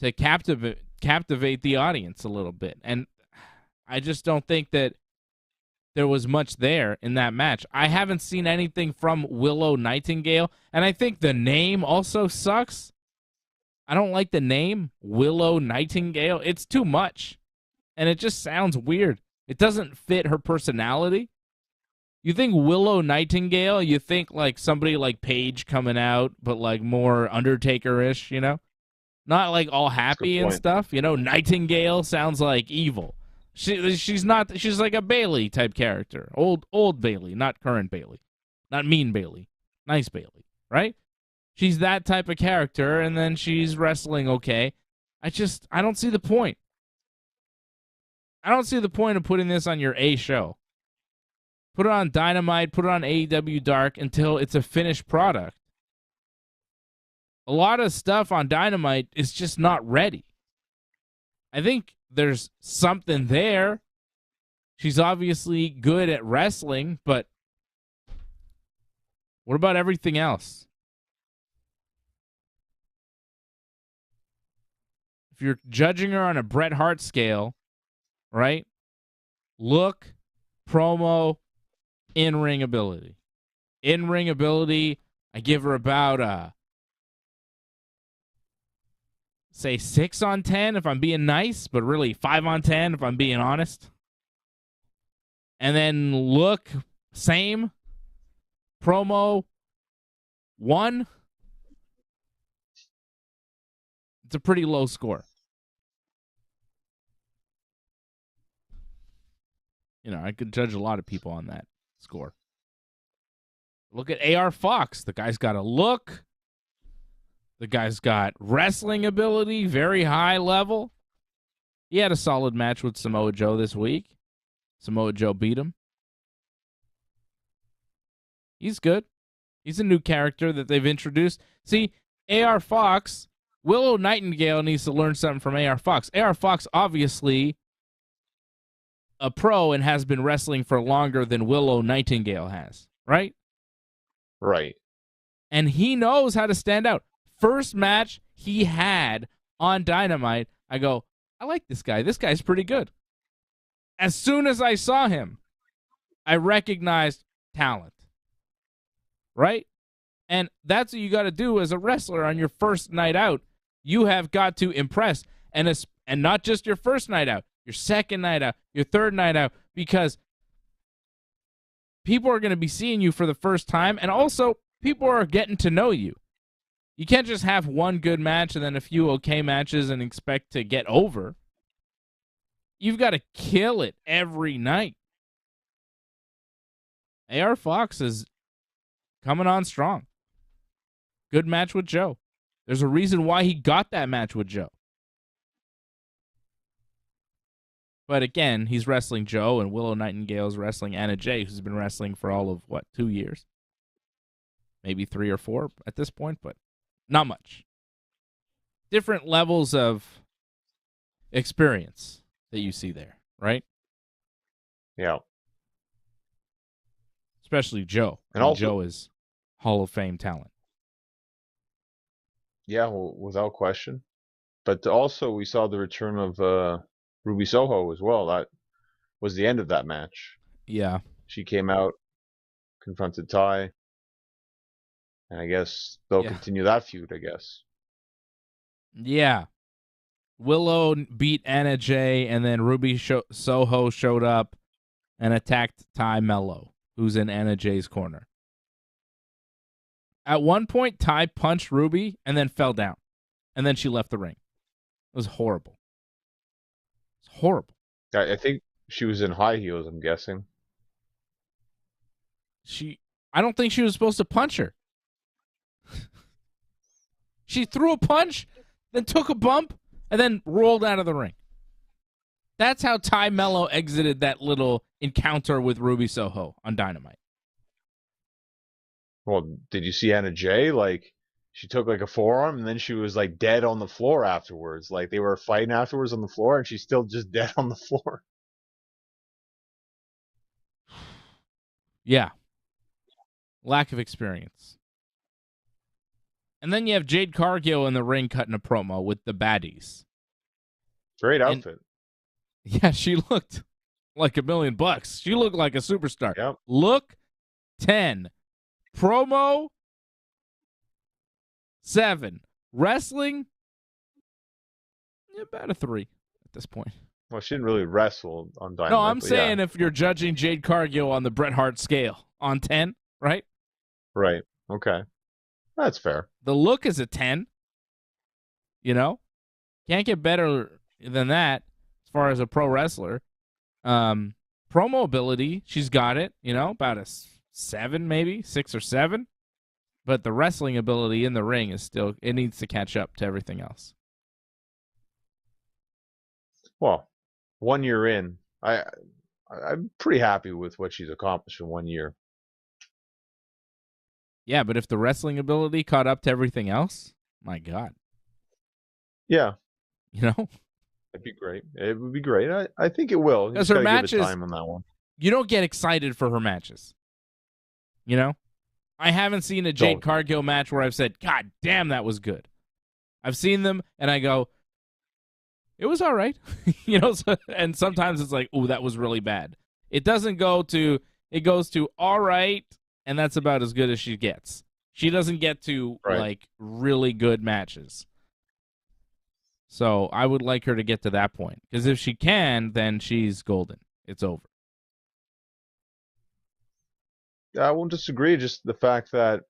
captivate the audience a little bit. And I just don't think that there was much there in that match. I haven't seen anything from Willow Nightingale, and I think the name also sucks. I don't like the name, Willow Nightingale. It's too much, and it just sounds weird. It doesn't fit her personality. You think Willow Nightingale, you think like somebody like Paige coming out, but like more Undertaker-ish, Not like all happy and stuff. Nightingale sounds like evil. She's not. She's like a Bailey type character, old Bailey, not current Bailey, not mean Bailey, nice Bailey, right? She's that type of character, and then she's wrestling okay. I don't see the point. I don't see the point of putting this on your A show. Put it on Dynamite, put it on AEW Dark until it's a finished product. A lot of stuff on Dynamite is just not ready. I think there's something there. She's obviously good at wrestling, but what about everything else? If you're judging her on a Bret Hart scale, right? Look, promo, in-ring ability. In-ring ability, I give her about say 6 on 10 if I'm being nice, but really 5 on 10 if I'm being honest. And then look, same. Promo, 1. It's a pretty low score. I could judge a lot of people on that score. Look at AR Fox. The guy's got a look. The guy's got wrestling ability, very high level. He had a solid match with Samoa Joe this week. Samoa Joe beat him. He's good. He's a new character that they've introduced. See, AR Fox, Willow Nightingale needs to learn something from AR Fox. AR Fox, obviously, a pro and has been wrestling for longer than Willow Nightingale has, right? Right. And he knows how to stand out. First match he had on Dynamite, I go, I like this guy. This guy's pretty good. As soon as I saw him, I recognized talent. Right? And that's what you got to do as a wrestler on your first night out. You have got to impress. And not just your first night out, your second night out, your third night out, because people are going to be seeing you for the first time, and also people are getting to know you. You can't just have one good match and then a few okay matches and expect to get over. You've got to kill it every night. AR Fox is coming on strong. Good match with Joe. There's a reason why he got that match with Joe. But again, he's wrestling Joe, and Willow Nightingale's wrestling Anna Jay, who's been wrestling for all of, 2 years? Maybe 3 or 4 at this point, but not much. Different levels of experience that you see there, right? Yeah. Especially Joe. And also, Joe is Hall of Fame talent. Yeah, well, without question. But also, we saw the return of Ruby Soho as well. That was the end of that match. Yeah. She came out, confronted Ty, and I guess they'll continue that feud, I guess. Yeah. Willow beat Anna Jay, and then Ruby Soho showed up and attacked Ty Mello, who's in Anna Jay's corner. At one point, Ty punched Ruby and then fell down, and then she left the ring. It was horrible. It's horrible. I think she was in high heels, I'm guessing. I don't think she was supposed to punch her. She threw a punch, then took a bump, and then rolled out of the ring. That's how Ty Mello exited that little encounter with Ruby Soho on Dynamite. Well, did you see Anna Jay? Like, she took like a forearm, and then she was like dead on the floor afterwards. Like, they were fighting afterwards on the floor, and she's still just dead on the floor. Yeah. Lack of experience. And then you have Jade Cargill in the ring cutting a promo with the baddies. Great outfit. Yeah, she looked like $1 million. She looked like a superstar. Yep. Look 10. Promo 7. Wrestling about a 3 at this point. Well, she didn't really wrestle on Dynamite. No, I'm saying if you're judging Jade Cargill on the Bret Hart scale on 10, right? Right. Okay. That's fair. The look is a 10. Can't get better than that as far as a pro wrestler. Promo ability, she's got it, about a 7 maybe, 6 or 7. But the wrestling ability in the ring is still, it needs to catch up to everything else. Well, 1 year in, I'm pretty happy with what she's accomplished in 1 year. Yeah, but if the wrestling ability caught up to everything else, my God. Yeah. It'd be great. It would be great. I think it will. Because her matches, give it time on that one. You don't get excited for her matches. I haven't seen a Jade Cargill match where I've said, God damn, that was good. I've seen them, and I go, it was all right. And sometimes it's like, ooh, that was really bad. It doesn't go to, it goes to all right, and that's about as good as she gets. She doesn't get to, really good matches. So I would like her to get to that point. Because if she can, then she's golden. It's over. I won't disagree. Just the fact that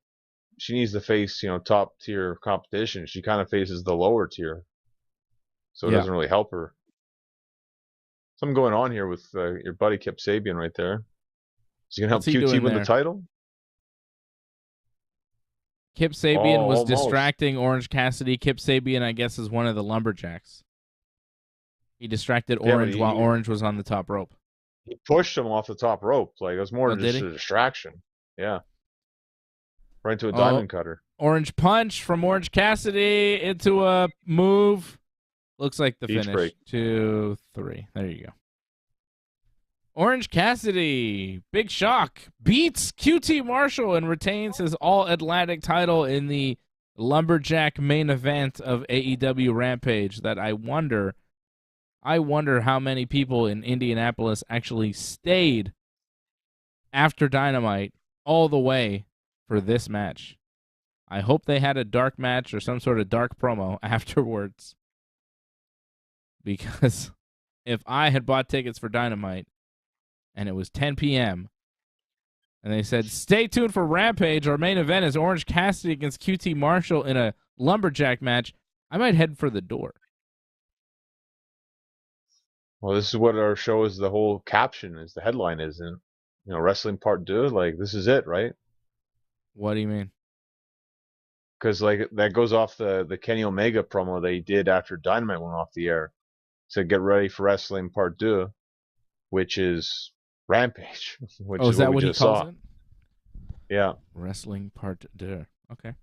she needs to face, top tier competition. She kind of faces the lower tier, so it doesn't really help her. Something going on here with your buddy Kip Sabian right there. Is he gonna help What's he QT doing win there? the title? Kip Sabian was almost distracting Orange Cassidy. Kip Sabian, I guess, is one of the lumberjacks. He distracted Orange while Orange was on the top rope. He pushed him off the top rope. Like, it was more than just a distraction. Yeah. Right into a diamond cutter. Orange punch from Orange Cassidy into a move. Looks like the finish. Break. 2, 3. There you go. Orange Cassidy, big shock, beats QT Marshall and retains his All-Atlantic title in the Lumberjack main event of AEW Rampage. That I wonder how many people in Indianapolis actually stayed after Dynamite all the way for this match. I hope they had a dark match or some sort of dark promo afterwards. Because if I had bought tickets for Dynamite and it was 10 p.m. and they said, stay tuned for Rampage, our main event is Orange Cassidy against QT Marshall in a lumberjack match, I might head for the door. Well, this is what our show is. The whole caption is, the headline is, and wrestling part 2. Like, this is it, right? What do you mean? Because like that goes off the Kenny Omega promo they did after Dynamite went off the air. So get ready for wrestling part 2, which is Rampage. Which is that what he calls it? Yeah. Wrestling part 2. Okay.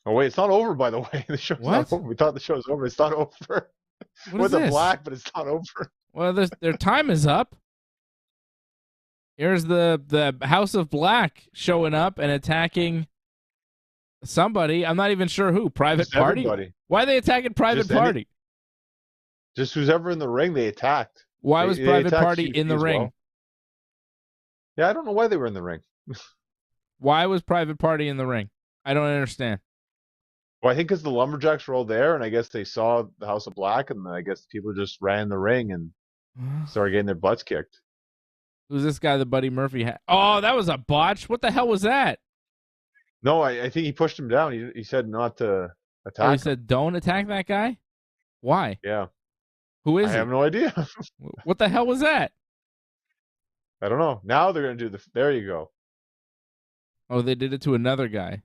Oh wait, it's not over, by the way. The show's not over. We thought the show was over. It's not over. With a black, but it's not over. Well, their time is up. Here's the House of Black showing up and attacking somebody. I'm not even sure who. Private Just Party? everybody. Why are they attacking Private Party? Just who's ever in the ring, they attacked. Why was Private Party in the ring? Well. Yeah, I don't know why they were in the ring. Why was Private Party in the ring? I don't understand. Well, I think because the Lumberjacks were all there, and I guess they saw the House of Black, and I guess people just ran the ring and started getting their butts kicked. Who's this guy that Buddy Murphy had? Oh, that was a botch. What the hell was that? No, I think he pushed him down. He said not to attack. He said don't attack that guy? Why? Yeah. Who is he? I have no idea. What the hell was that? I don't know. Now they're going to do there you go. Oh, they did it to another guy.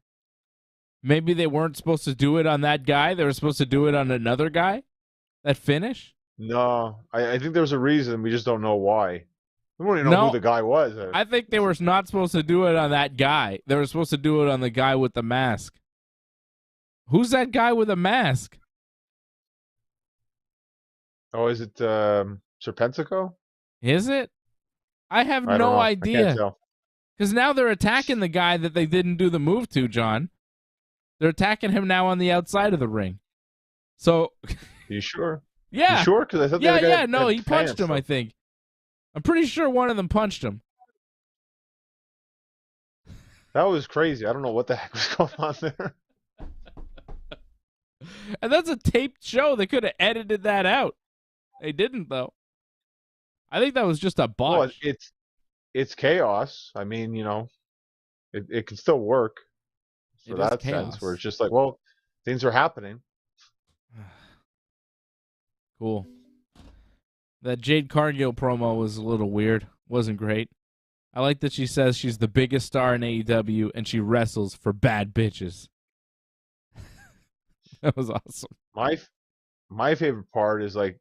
Maybe they weren't supposed to do it on that guy. They were supposed to do it on another guy? That finish? No, I think there's a reason. We just don't know why. We don't even know who the guy was. I think they were not supposed to do it on that guy. They were supposed to do it on the guy with the mask. Who's that guy with a mask? Oh, is it Serpentico? Is it? I have no idea. I can't tell. Because now they're attacking the guy that they didn't do the move to, John. They're attacking him now on the outside of the ring. So, you sure? Yeah. You sure? Because I thought the other guy no, he punched him. I think. I'm pretty sure one of them punched him. That was crazy. I don't know what the heck was going on there. And that's a taped show. They could have edited that out. They didn't, though. I think that was just a botch. Well, it's chaos. I mean, it can still work for that sense, where it's just like, well, things are happening. Cool. That Jade Cargill promo was a little weird. Wasn't great. I like that she says she's the biggest star in AEW and she wrestles for bad bitches. That was awesome. My favorite part is like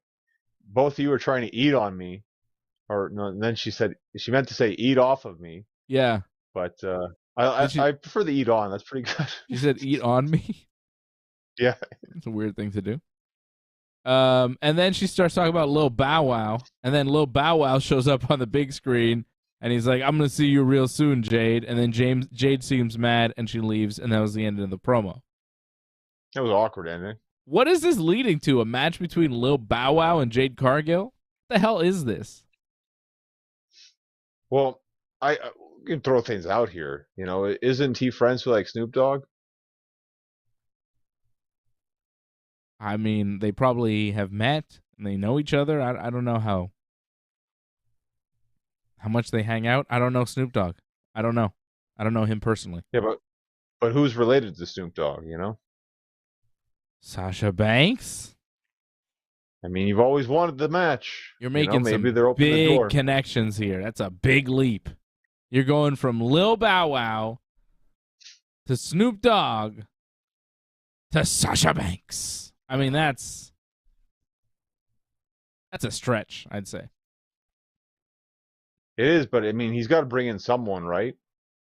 both of you are trying to eat on me, or no. And then she meant to say eat off of me. Yeah, but I prefer the eat on. That's pretty good. She said eat on me. Yeah, it's a weird thing to do. And then she starts talking about Lil Bow Wow, and then Lil Bow Wow shows up on the big screen, and he's like, "I'm gonna see you real soon, Jade." And then Jade seems mad, and she leaves, and that was the end of the promo. That was awkward ending. What is this leading to? A match between Lil Bow Wow and Jade Cargill? What the hell is this? Well, I can throw things out here. Isn't he friends with like Snoop Dogg? I mean, they probably have met and they know each other. I don't know how much they hang out. I don't know Snoop Dogg. I don't know. I don't know him personally. Yeah, but who's related to Snoop Dogg? You know, Sasha Banks? I mean, you've always wanted the match. You're You know, making maybe some they're opening the big door. connections here. That's a big leap. You're going from Lil Bow Wow to Snoop Dogg to Sasha Banks. I mean, that's a stretch, I'd say. It is, but I mean, he's got to bring in someone, right?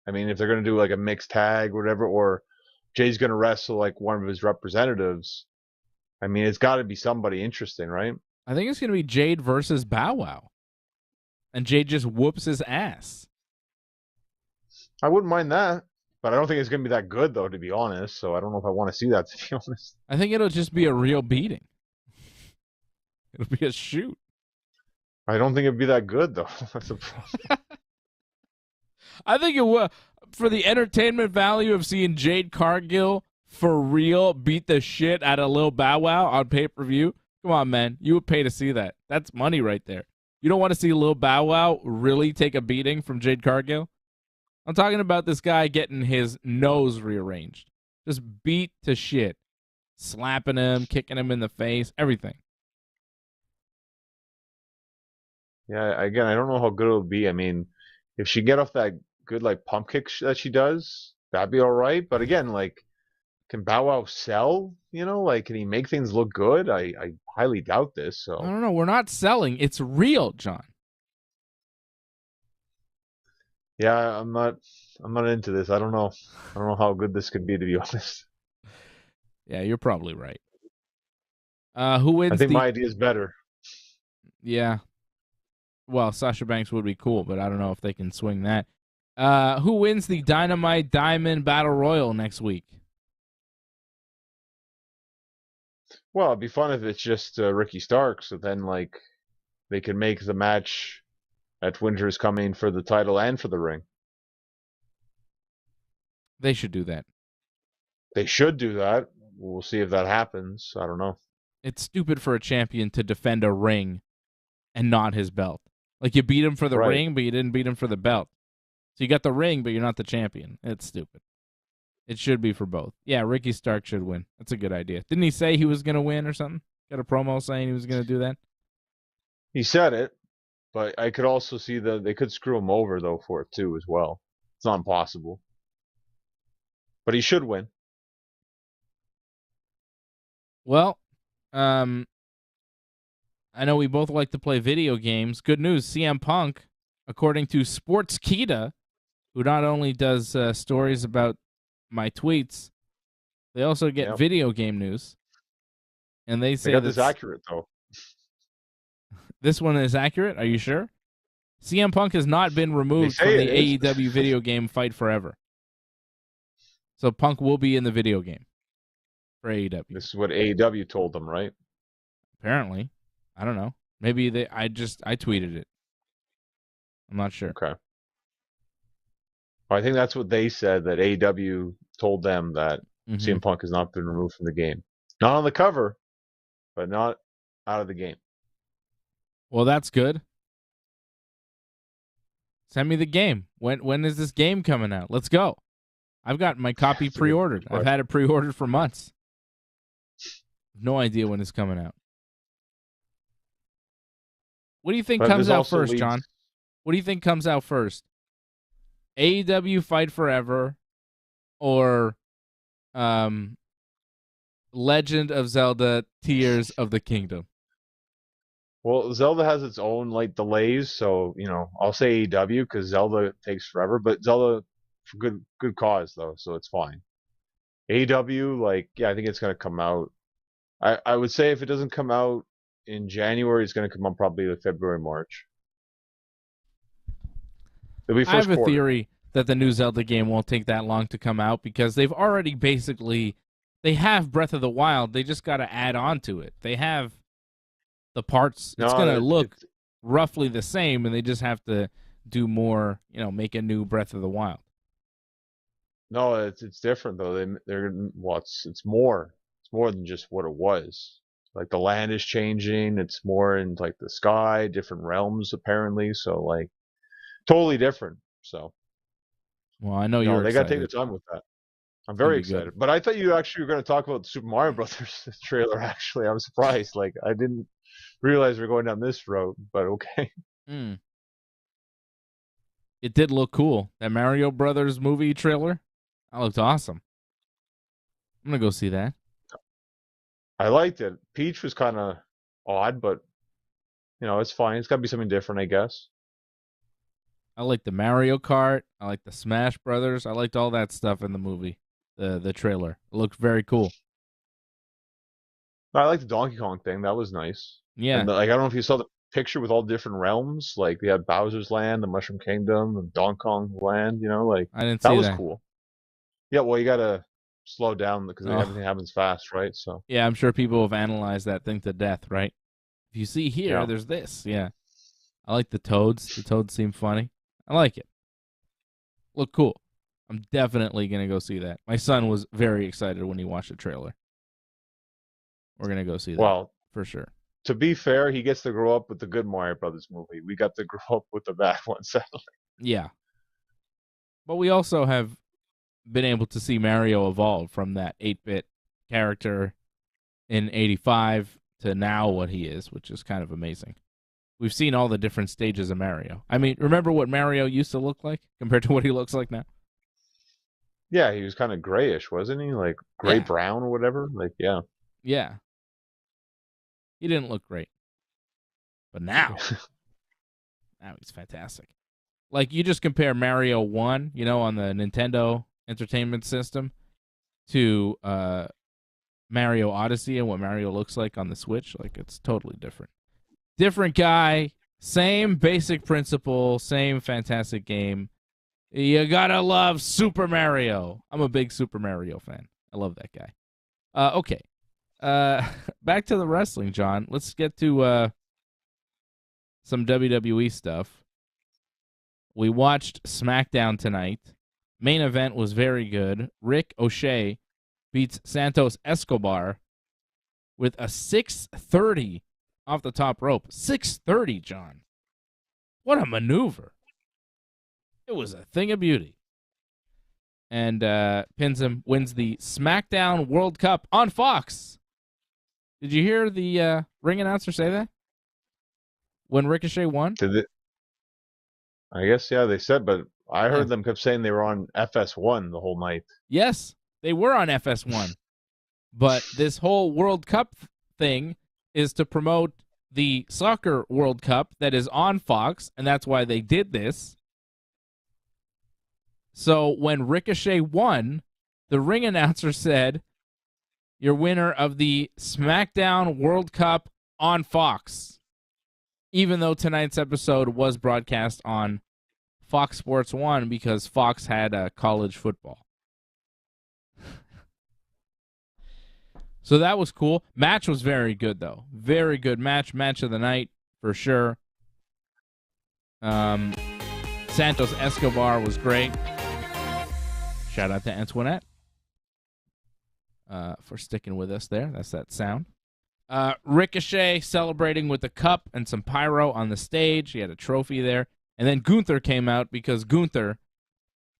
I mean, if they're going to do like a mixed tag or whatever, or Jay's going to wrestle like one of his representatives, I mean, it's got to be somebody interesting, right? I think it's going to be Jade versus Bow Wow. And Jade just whoops his ass. I wouldn't mind that, but I don't think it's going to be that good, though, to be honest. So I don't know if I want to see that, to be honest. I think it'll just be a real beating. It'll be a shoot. I don't think it'd be that good, though. That's a problem. I think it will. For the entertainment value of seeing Jade Cargill for real beat the shit out of Lil Bow Wow on pay-per-view, come on, man. You would pay to see that. That's money right there. You don't want to see Lil Bow Wow really take a beating from Jade Cargill? I'm talking about this guy getting his nose rearranged. Just beat to shit. Slapping him, kicking him in the face, everything. Yeah, again, I don't know how good it would be. I mean, if she get off that good like pump kick that she does, that'd be all right. But again, like, can Bow Wow sell? You know, like, can he make things look good? I highly doubt this. So I don't know. We're not selling. It's real, John. yeah, I'm not into this. I don't know how good this could be, to be honest. Yeah, you're probably right. Who wins? I think my idea is better. Yeah. Well, Sasha Banks would be cool, but I don't know if they can swing that. Who wins the Dynamite Diamond Battle Royal next week? Well, it'd be fun if it's just Ricky Starks, so then like they can make the match at Winter's Coming for the title and for the ring. They should do that. They should do that. We'll see if that happens. I don't know. It's stupid for a champion to defend a ring and not his belt. Like, you beat him for the ring, but you didn't beat him for the belt. So you got the ring, but you're not the champion. It's stupid. It should be for both. Yeah, Ricky Stark should win. That's a good idea. Didn't he say he was going to win or something? Got a promo saying he was going to do that? He said it, but I could also see they could screw him over, though, for it, too, as well. It's not impossible. But he should win. Well, I know we both like to play video games. Good news, CM Punk, according to Sportskeeda, who not only does stories about my tweets, they also get video game news. And they say got this accurate, though. This one is accurate? Are you sure? CM Punk has not been removed from the AEW video game Fight Forever. So Punk will be in the video game for AEW. This is what AEW told them, right? Apparently. I don't know. Maybe I tweeted it. I'm not sure. Okay. Well, I think that's what they said, that AEW told them that CM Punk has not been removed from the game. Not on the cover, but not out of the game. Well, that's good. Send me the game. When is this game coming out? Let's go. I've got my copy pre-ordered. I've had it pre-ordered for months. No idea when it's coming out. What do you think comes out first, John? What do you think comes out first? AEW Fight Forever or Legend of Zelda Tears of the Kingdom? Well, Zelda has its own like delays, so I'll say AEW because Zelda takes forever, but Zelda for good cause though, so it's fine. AEW, I think it's gonna come out. I would say if it doesn't come out in January, it's gonna come out probably in February, March. It'll be first I have a quarter. theory that the new Zelda game won't take that long to come out because they've already they have Breath of the Wild. They just got to add on to it. They have the parts. It's going to look roughly the same, and they just have to do more, make a new Breath of the Wild. No, it's different though. It's more. It's more than just what it was. Like the land is changing. It's more in like the sky, different realms apparently. So totally different. So Well, I know you're they got to take excited. their time with that. I'm It's gonna very be good. excited. But I thought you actually were going to talk about the Super Mario Brothers trailer. Actually, I was surprised. Like I didn't realize we're going down this road. But okay. Mm. It did look cool. That Mario Brothers movie trailer, that looked awesome. I'm gonna go see that. I liked it. Peach was kind of odd, but it's fine. It's got to be something different, I guess. I like the Mario Kart. I like the Smash Brothers. I liked all that stuff in the movie. The trailer. It looked very cool. I like the Donkey Kong thing. That was nice. Yeah. And I don't know if you saw the picture with all different realms. Like they had Bowser's Land, the Mushroom Kingdom, and Donkey Kong Land. Like I didn't that see was that. cool. Yeah, well, you gotta slow down because Oh. everything happens fast, right? So yeah, I'm sure people have analyzed that thing to death, right? If you see here, there's this. Yeah. I like the toads. The toads seem funny. I like it. Look cool. I'm definitely going to go see that. My son was very excited when he watched the trailer. We're going to go see that. Well, for sure. To be fair, he gets to grow up with the good Mario Brothers movie. We got to grow up with the bad one, sadly. Yeah. But we also have been able to see Mario evolve from that 8-bit character in 85 to now what he is, which is kind of amazing. We've seen all the different stages of Mario. I mean, remember what Mario used to look like compared to what he looks like now? Yeah, he was kind of grayish, wasn't he? Like gray-brown or whatever? Like, yeah. Yeah. He didn't look great. But now, now he's fantastic. Like, you just compare Mario 1, on the Nintendo Entertainment System to Mario Odyssey and what Mario looks like on the Switch. Like, it's totally different. Different guy, same basic principle, same fantastic game. You gotta love Super Mario. I'm a big Super Mario fan. I love that guy. Okay. Back to the wrestling, John. Let's get to some WWE stuff. We watched Smackdown tonight. Main event was very good. Ricochet beats Santos Escobar with a 630 off the top rope. 630, John. What a maneuver. It was a thing of beauty. And pins him, wins the Smackdown World Cup on Fox. Did you hear the ring announcer say that? When Ricochet won? Did it? I guess, yeah, they said, but I heard them kept saying they were on FS1 the whole night. Yes, they were on FS1. But this whole World Cup thing is to promote the Soccer World Cup that is on Fox, and that's why they did this. So when Ricochet won, the ring announcer said, "You're winner of the Smackdown World Cup on Fox." Even though tonight's episode was broadcast on Fox Sports 1 because Fox had college football. So that was cool. Match was very good, though. Very good match. Match of the night, for sure. Santos Escobar was great. Shout out to Antoinette for sticking with us there. That's that sound. Ricochet celebrating with a cup and some pyro on the stage. He had a trophy there. And then Gunther came out because Gunther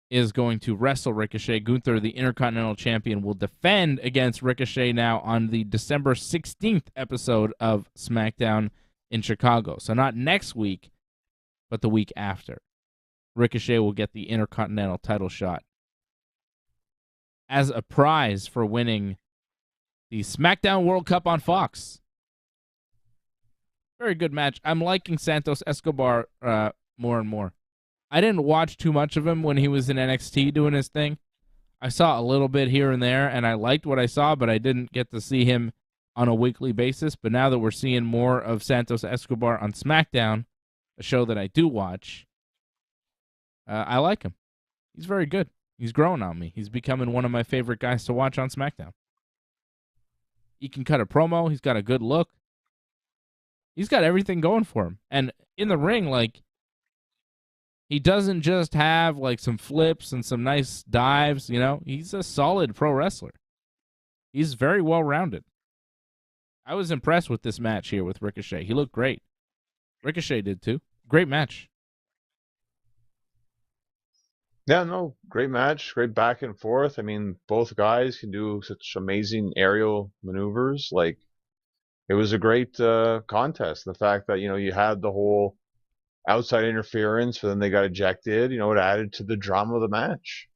is going to wrestle Ricochet. Gunther, the Intercontinental Champion, will defend against Ricochet now on the December 16th episode of SmackDown in Chicago. So not next week, but the week after. Ricochet will get the Intercontinental title shot as a prize for winning the SmackDown World Cup on Fox. Very good match. I'm liking Santos Escobar more and more. I didn't watch too much of him when he was in NXT doing his thing. I saw a little bit here and there, and I liked what I saw, but I didn't get to see him on a weekly basis. But now that we're seeing more of Santos Escobar on SmackDown, a show that I do watch, I like him. He's very good. He's growing on me. He's becoming one of my favorite guys to watch on SmackDown. He can cut a promo. He's got a good look. He's got everything going for him. And in the ring, like, he doesn't just have, like, some flips and some nice dives, He's a solid pro wrestler. He's very well-rounded. I was impressed with this match here with Ricochet. He looked great. Ricochet did, too. Great match. Yeah, no, great match, great back and forth. I mean, both guys can do such amazing aerial maneuvers. Like, it was a great contest. The fact that, you had the whole outside interference, but then they got ejected, it added to the drama of the match.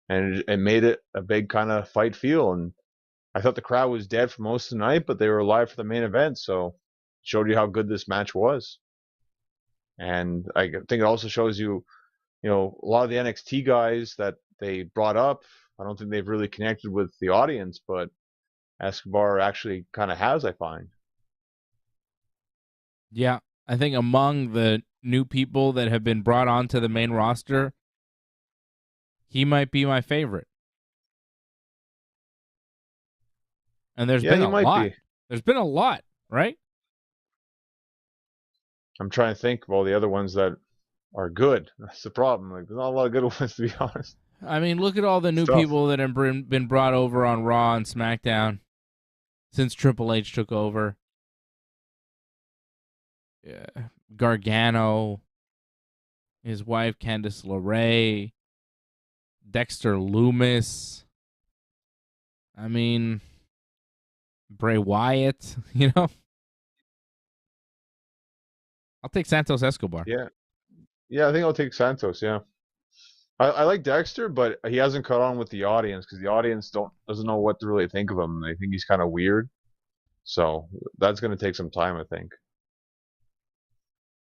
And it made it a big kind of fight feel. And I thought the crowd was dead for most of the night, but they were alive for the main event. So it showed you how good this match was. And I think it also shows you, a lot of the NXT guys that they brought up, I don't think they've really connected with the audience, but Escobar actually kind of has, I find. Yeah, I think among the new people that have been brought onto the main roster, he might be my favorite. And there's been a lot. There's been a lot, right? I'm trying to think of all the other ones that are good. That's the problem. Like, there's not a lot of good ones, to be honest. I mean, look at all the new people that have been brought over on Raw and SmackDown since Triple H took over. Gargano, his wife Candice LeRae, Dexter Lumis. I mean, Bray Wyatt, I'll take Santos Escobar. Yeah, I think I'll take Santos, yeah. I like Dexter, but he hasn't caught on with the audience because the audience doesn't know what to really think of him. They think he's kind of weird. So that's going to take some time, I think.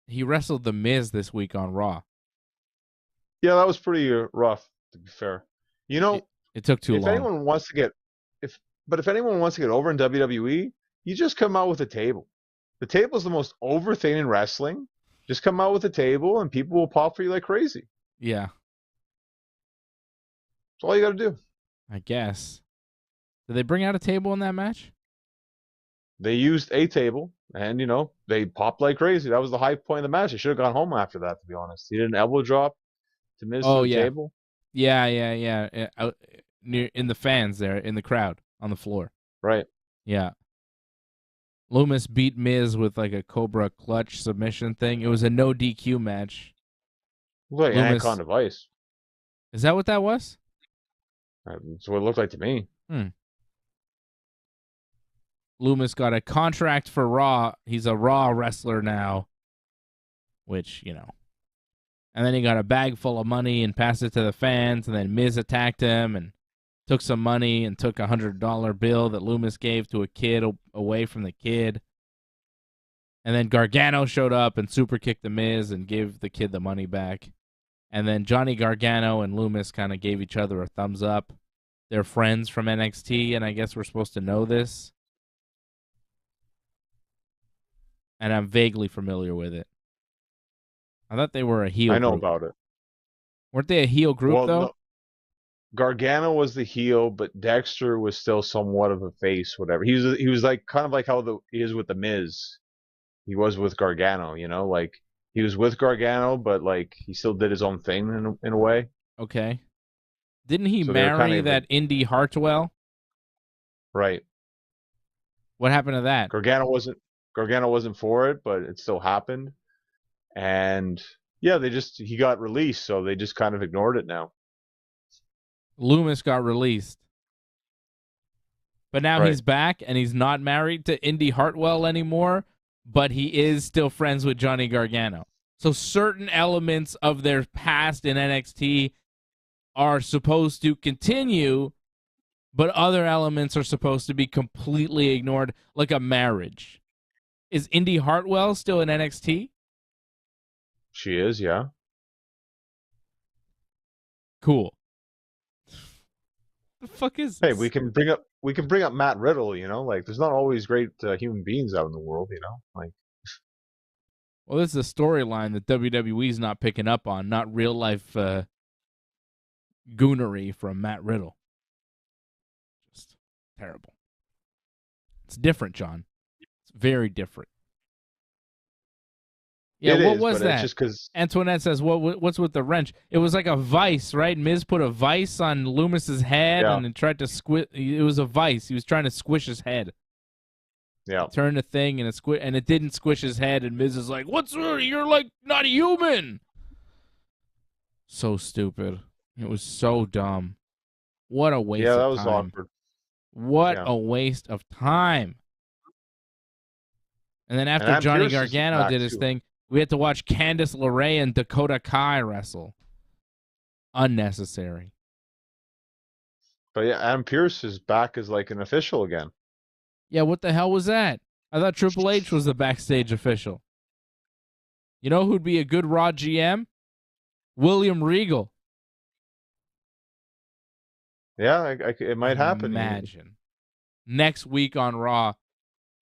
He wrestled The Miz this week on Raw. Yeah, that was pretty rough, to be fair. It took too long. If anyone wants to get over in WWE, you just come out with a table. The table is the most over thing in wrestling. Just come out with a table, and people will pop for you like crazy. Yeah. That's all you got to do. I guess. Did they bring out a table in that match? They used a table, and, they popped like crazy. That was the high point of the match. They should have gone home after that, to be honest. He did an elbow drop to Miz to the table. Yeah. In the fans there, in the crowd, on the floor. Right. Yeah. Lumis beat Miz with like a Cobra clutch submission thing. It was a no DQ match. Like an Anaconda Vice. Is that what that was? That's what it looked like to me. Lumis got a contract for Raw. He's a Raw wrestler now. Which, And then he got a bag full of money and passed it to the fans. And then Miz attacked him and took some money and took a $100 bill that Lumis gave to a kid away from the kid. And then Gargano showed up and super kicked the Miz and gave the kid the money back. And then Johnny Gargano and Lumis kind of gave each other a thumbs up. They're friends from NXT, and I guess we're supposed to know this. And I'm vaguely familiar with it. I thought they were a heel group. I know about it. Weren't they a heel group, though? No. Gargano was the heel, but Dexter was still somewhat of a face, whatever. He was like kind of like how he is with the Miz. He was with Gargano, like he was with Gargano, but like he still did his own thing in a way. Okay. Didn't he marry that Indy Hartwell? Right. What happened to that? Gargano wasn't for it, but it still happened. And yeah, he got released, so they just kind of ignored it now. Lumis got released. But now he's back, and he's not married to Indy Hartwell anymore, but he is still friends with Johnny Gargano. So certain elements of their past in NXT are supposed to continue, but other elements are supposed to be completely ignored, like a marriage. Is Indy Hartwell still in NXT? She is, yeah. Cool. The fuck is this? Hey, we can bring up Matt Riddle, like there's not always great human beings out in the world, like. Well, this is a storyline that WWE's not picking up on, not real life goonery from Matt Riddle. Just terrible. It's different, John. It's very different. Yeah, what was that? Just 'cause... Antoinette says, what's with the wrench? It was like a vice, right? Miz put a vice on Loomis's head and then tried to squish. It was a vice. He was trying to squish his head. Yeah. Turn the thing and it didn't squish his head. And Miz is like, "You're like not human." So stupid. It was so dumb. What a waste Yeah, that of was time. awkward. What Yeah. a waste of time. And then after Adam Johnny Pearce is Gargano back, did his too. thing, we had to watch Candice LeRae and Dakota Kai wrestle. Unnecessary. But yeah, Adam Pearce is back as like an official again. Yeah, what the hell was that? I thought Triple H was the backstage official. You know who'd be a good Raw GM? William Regal. Yeah, it might happen. Imagine. Next week on Raw,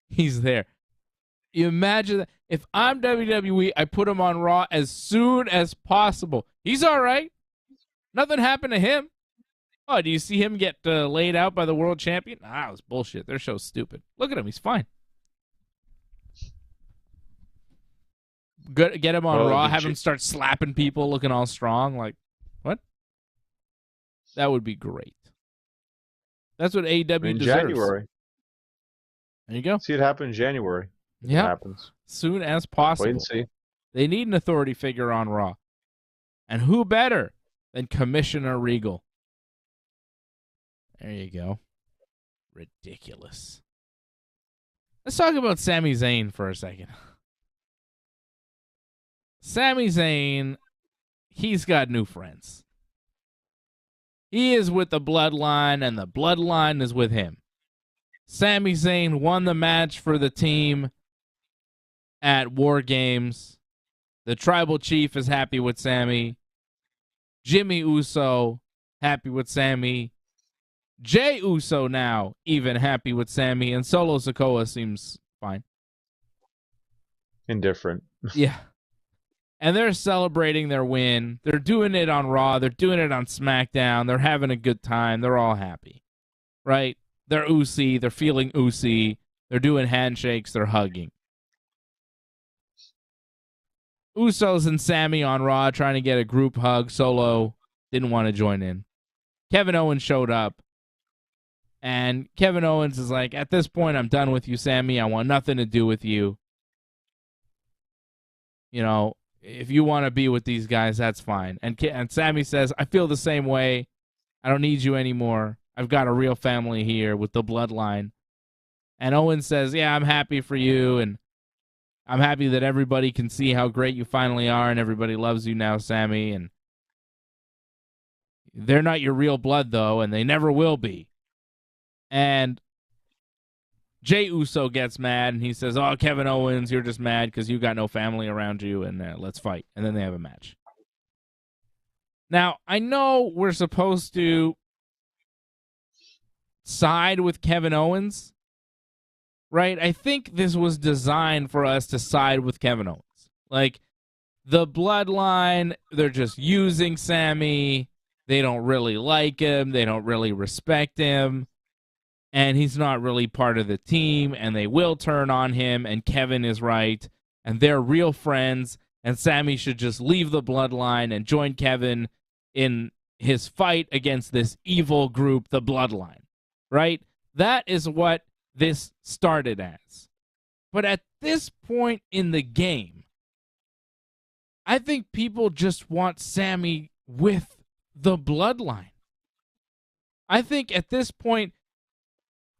he's there. You imagine that. If I'm WWE, I put him on Raw as soon as possible. He's all right. Nothing happened to him. Oh, do you see him get laid out by the world champion? Ah, it was bullshit. Their show's stupid. Look at him. He's fine. Good, get him on Raw. Have him start slapping people, looking all strong. Like, what? That would be great. That's what AEW in deserves. January. There you go. See it happen in January. Yeah, happens soon as possible. Wait and see. They need an authority figure on Raw, and who better than Commissioner Regal? There you go. Ridiculous. Let's talk about Sami Zayn for a second. Sami Zayn, he's got new friends. He is with the Bloodline, and the Bloodline is with him. Sami Zayn won the match for the team at War Games. The Tribal Chief is happy with Sami. Jimmy Uso, happy with Sami. Jey Uso now, even happy with Sami. And Solo Sikoa seems fine. Indifferent. Yeah. And they're celebrating their win. They're doing it on Raw. They're doing it on SmackDown. They're having a good time. They're all happy. Right? They're Usi. They're feeling Usi. They're doing handshakes. They're hugging. Usos and Sami on Raw trying to get a group hug. Solo didn't want to join in. Kevin Owens showed up. And Kevin Owens is like, at this point, I'm done with you, Sami. I want nothing to do with you. You know, if you want to be with these guys, that's fine. And Sami says, I feel the same way. I don't need you anymore. I've got a real family here with the Bloodline. And Owens says, yeah, I'm happy for you. And I'm happy that everybody can see how great you finally are. And everybody loves you now, Sami. And they're not your real blood, though. And they never will be. And Jey Uso gets mad, and he says, oh, Kevin Owens, you're just mad because you got no family around you, and let's fight. And then they have a match. Now, I know we're supposed to side with Kevin Owens, right? I think this was designed for us to side with Kevin Owens. Like, the Bloodline, they're just using Sami. They don't really like him. They don't really respect him. And he's not really part of the team, and they will turn on him, and Kevin is right, and they're real friends, and Sami should just leave the Bloodline and join Kevin in his fight against this evil group, the Bloodline, right? That is what this started as. But at this point in the game, I think people just want Sami with the Bloodline. I think at this point,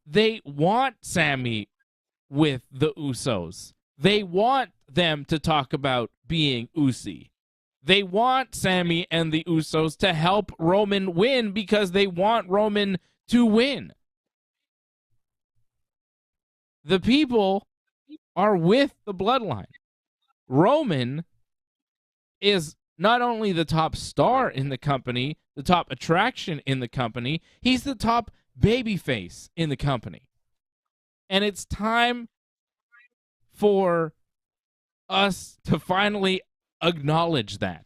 they want Sami with the Usos. They want them to talk about being Usi. They want Sami and the Usos to help Roman win because they want Roman to win. The people are with the Bloodline. Roman is not only the top star in the company, the top attraction in the company, he's the top babyface in the company. And it's time for us to finally acknowledge that.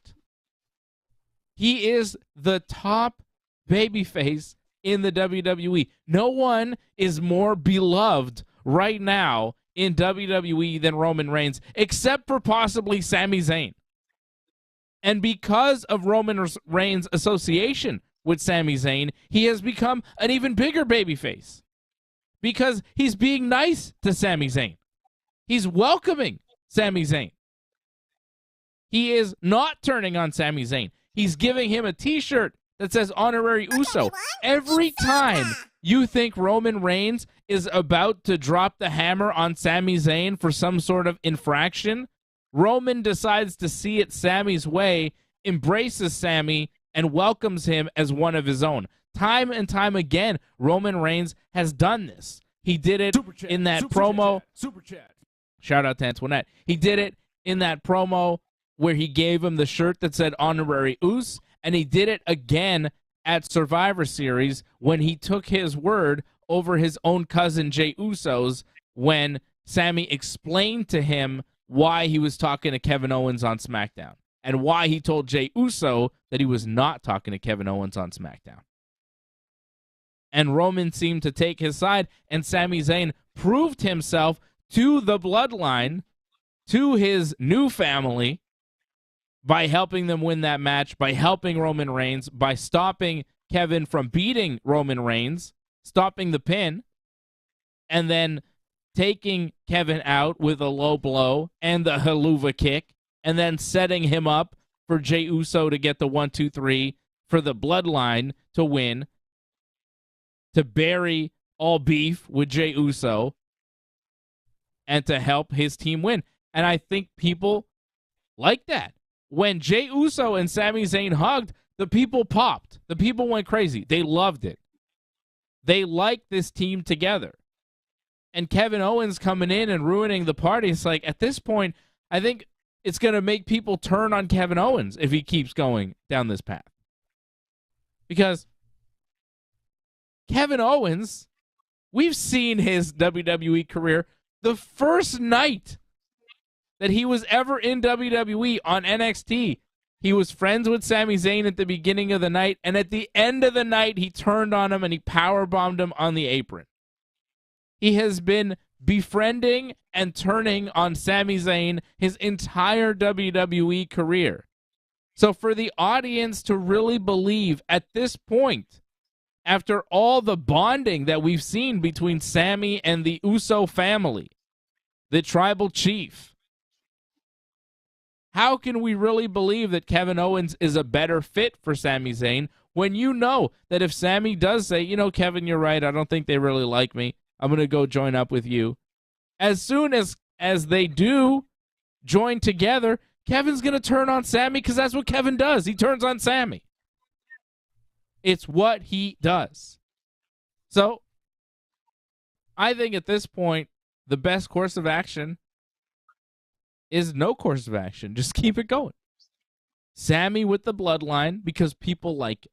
He is the top babyface in the WWE. No one is more beloved right now in WWE than Roman Reigns, except for possibly Sami Zayn. And because of Roman Reigns' association with Sami Zayn, he has become an even bigger babyface because he's being nice to Sami Zayn. He's welcoming Sami Zayn. He is not turning on Sami Zayn. He's giving him a t-shirt that says honorary Uso. Every time you think Roman Reigns is about to drop the hammer on Sami Zayn for some sort of infraction, Roman decides to see it Sami's way, embraces Sami, and welcomes him as one of his own. Time and time again, Roman Reigns has done this. He did it in that promo. Super chat. Shout out to Antoinette. He did it in that promo where he gave him the shirt that said honorary Us, and he did it again at Survivor Series when he took his word over his own cousin Jey Uso's when Sami explained to him why he was talking to Kevin Owens on SmackDown and why he told Jey Uso that he was not talking to Kevin Owens on SmackDown. And Roman seemed to take his side, and Sami Zayn proved himself to the Bloodline, to his new family, by helping them win that match, by helping Roman Reigns, by stopping Kevin from beating Roman Reigns, stopping the pin, and then taking Kevin out with a low blow and the haluva kick, and then setting him up for Jey Uso to get the 1-2-3 for the Bloodline to win, to bury all beef with Jey Uso, and to help his team win. And I think people like that. When Jey Uso and Sami Zayn hugged, the people popped. The people went crazy. They loved it. They liked this team together. And Kevin Owens coming in and ruining the party, it's like, at this point, I think it's going to make people turn on Kevin Owens if he keeps going down this path. Because Kevin Owens, we've seen his WWE career. The first night that he was ever in WWE on NXT, he was friends with Sami Zayn at the beginning of the night, and at the end of the night, he turned on him and he powerbombed him on the apron. He has been befriending and turning on Sami Zayn his entire WWE career. So for the audience to really believe at this point, after all the bonding that we've seen between Sami and the Uso family, the tribal chief, how can we really believe that Kevin Owens is a better fit for Sami Zayn when you know that if Sami does say, Kevin, you're right, I don't think they really like me, I'm going to go join up with you. As soon as they do join together, Kevin's going to turn on Sami because that's what Kevin does. He turns on Sami. It's what he does. So I think at this point, the best course of action is no course of action. Just keep it going. Sami with the Bloodline because people like it.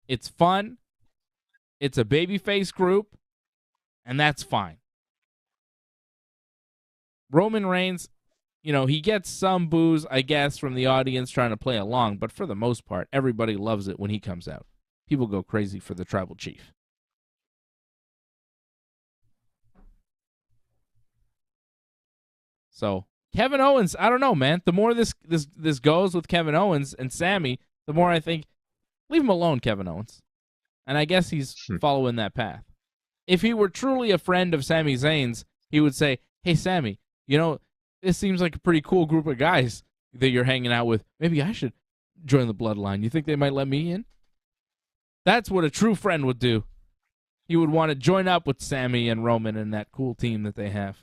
It's fun. It's a babyface group. And that's fine. Roman Reigns, he gets some boos, I guess, from the audience trying to play along. But for the most part, everybody loves it when he comes out. People go crazy for the tribal chief. So Kevin Owens, I don't know, man. The more this goes with Kevin Owens and Sami, the more I think, leave him alone, Kevin Owens. And I guess he's following that path. If he were truly a friend of Sami Zayn's, he would say, hey, Sami, this seems like a pretty cool group of guys that you're hanging out with. Maybe I should join the Bloodline. You think they might let me in? That's what a true friend would do. He would want to join up with Sami and Roman and that cool team that they have.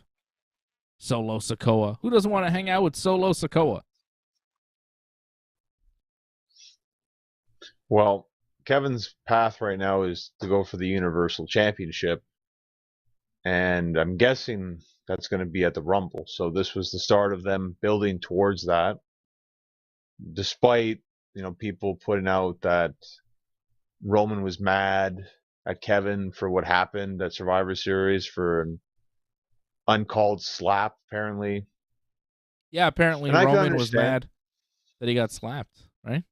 Solo Sikoa. Who doesn't want to hang out with Solo Sikoa? Well, Kevin's path right now is to go for the Universal Championship. And I'm guessing that's going to be at the Rumble. So this was the start of them building towards that. Despite, people putting out that Roman was mad at Kevin for what happened at Survivor Series for an uncalled slap, apparently. Yeah, apparently Roman was mad that he got slapped, right?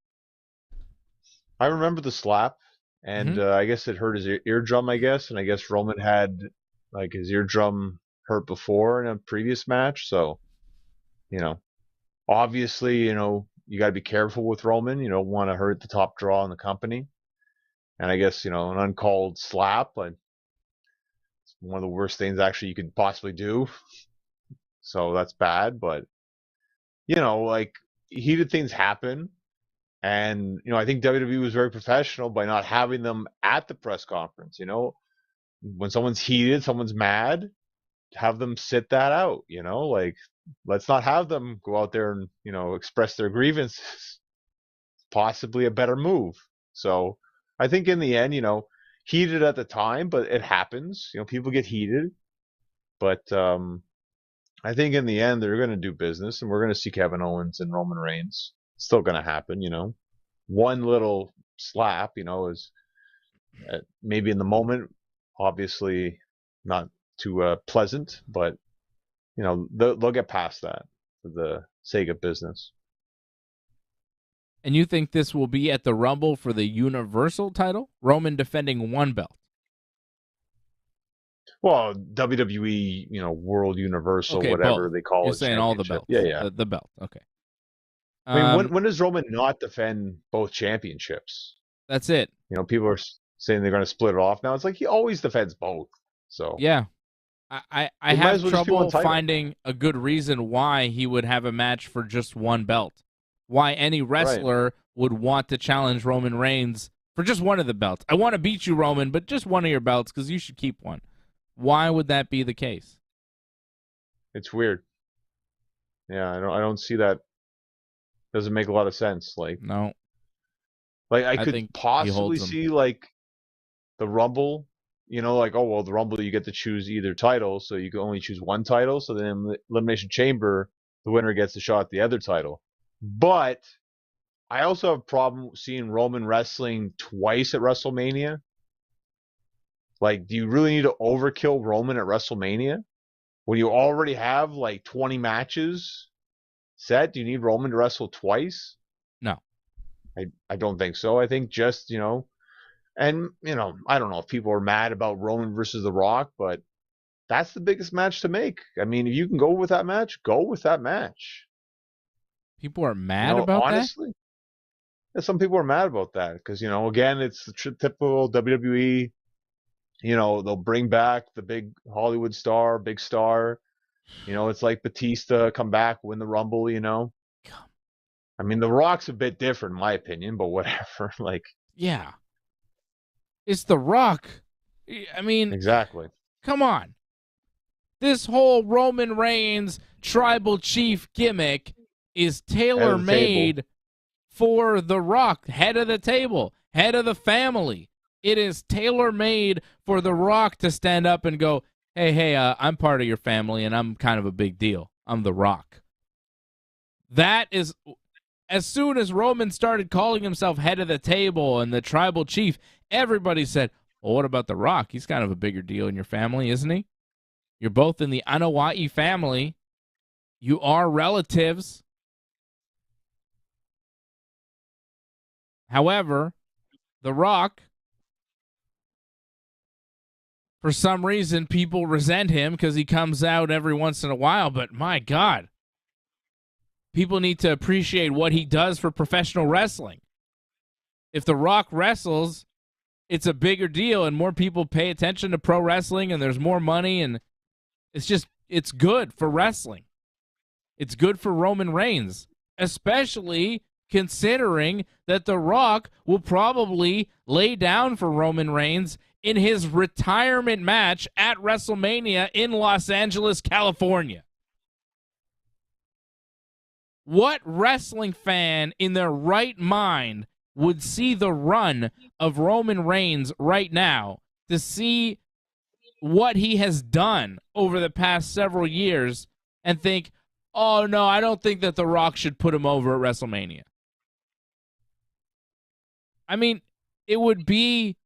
I remember the slap, and I guess it hurt his eardrum, and I guess Roman had his eardrum hurt before in a previous match, so obviously you got to be careful with Roman. You don't want to hurt the top draw in the company, and I guess an uncalled slap, it's one of the worst things actually you could possibly do. So that's bad, but heated things happen. And, I think WWE was very professional by not having them at the press conference. When someone's heated, someone's mad, have them sit that out, like, let's not have them go out there and, express their grievances. Possibly a better move. So I think in the end, heated at the time, but it happens. People get heated. But I think in the end, they're going to do business, and we're going to see Kevin Owens and Roman Reigns. It's still going to happen, One little slap, is maybe in the moment, obviously not too pleasant, but, they'll get past that for the sake of business. And you think this will be at the Rumble for the Universal title? Roman defending one belt. Well, WWE, World Universal, okay, whatever both. they call it. You're saying all the belts. Yeah. The belt. Okay. I mean, when does Roman not defend both championships? That's it. People are saying they're going to split it off now. It's like he always defends both. So yeah, I have trouble finding a good reason why he would have a match for just one belt. Why any wrestler would want to challenge Roman Reigns for just one of the belts. I want to beat you, Roman, but just one of your belts because you should keep one. Why would that be the case? It's weird. Yeah, I don't see that. Doesn't make a lot of sense. Like, no. Like I could possibly see like the Rumble, like, oh well, the Rumble you get to choose either title, so you can only choose one title. So then in the Elimination Chamber, the winner gets a shot at the other title. But I also have a problem seeing Roman wrestling twice at WrestleMania. Like, do you really need to overkill Roman at WrestleMania when you already have like 20 matches set? Do you need Roman to wrestle twice? No. I don't think so. I think just, and, I don't know if people are mad about Roman versus The Rock, but that's the biggest match to make. I mean, if you can go with that match, go with that match. People are mad about honestly, that? Some people are mad about that because, again, it's the typical WWE. They'll bring back the big Hollywood star, big star. It's like Batista come back, win the Rumble, I mean, The Rock's a bit different, in my opinion, but whatever. Like, yeah. It's The Rock. I mean, exactly. Come on. This whole Roman Reigns tribal chief gimmick is tailor-made for The Rock, head of the table, head of the family. It is tailor-made for The Rock to stand up and go, hey, I'm part of your family, and I'm kind of a big deal. I'm The Rock. That is, as soon as Roman started calling himself head of the table and the tribal chief, everybody said, well, what about The Rock? He's kind of a bigger deal in your family, isn't he? You're both in the Anoa'i family. You are relatives. However, The Rock, for some reason, people resent him because he comes out every once in a while, but my God, people need to appreciate what he does for professional wrestling. If The Rock wrestles, it's a bigger deal and more people pay attention to pro wrestling and there's more money and it's good for wrestling. It's good for Roman Reigns, especially considering that The Rock will probably lay down for Roman Reigns in his retirement match at WrestleMania in Los Angeles, California. What wrestling fan in their right mind would see the run of Roman Reigns right now to see what he has done over the past several years and think, oh, no, I don't think that The Rock should put him over at WrestleMania? I mean, it would be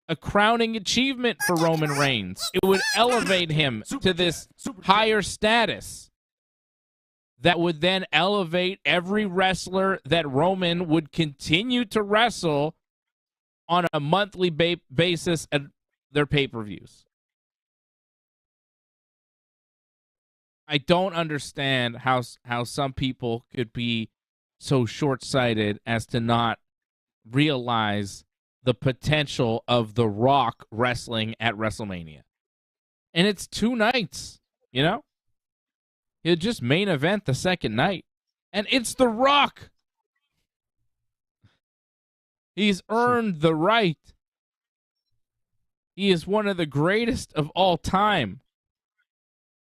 a crowning achievement for Roman Reigns. It would elevate him to this higher status that would then elevate every wrestler that Roman would continue to wrestle on a monthly basis at their pay-per-views. I don't understand how some people could be so short-sighted as to not realize the potential of The Rock wrestling at WrestleMania. And it's 2 nights, He'll just main event the second night. And it's The Rock. He's earned the right. He is one of the greatest of all time.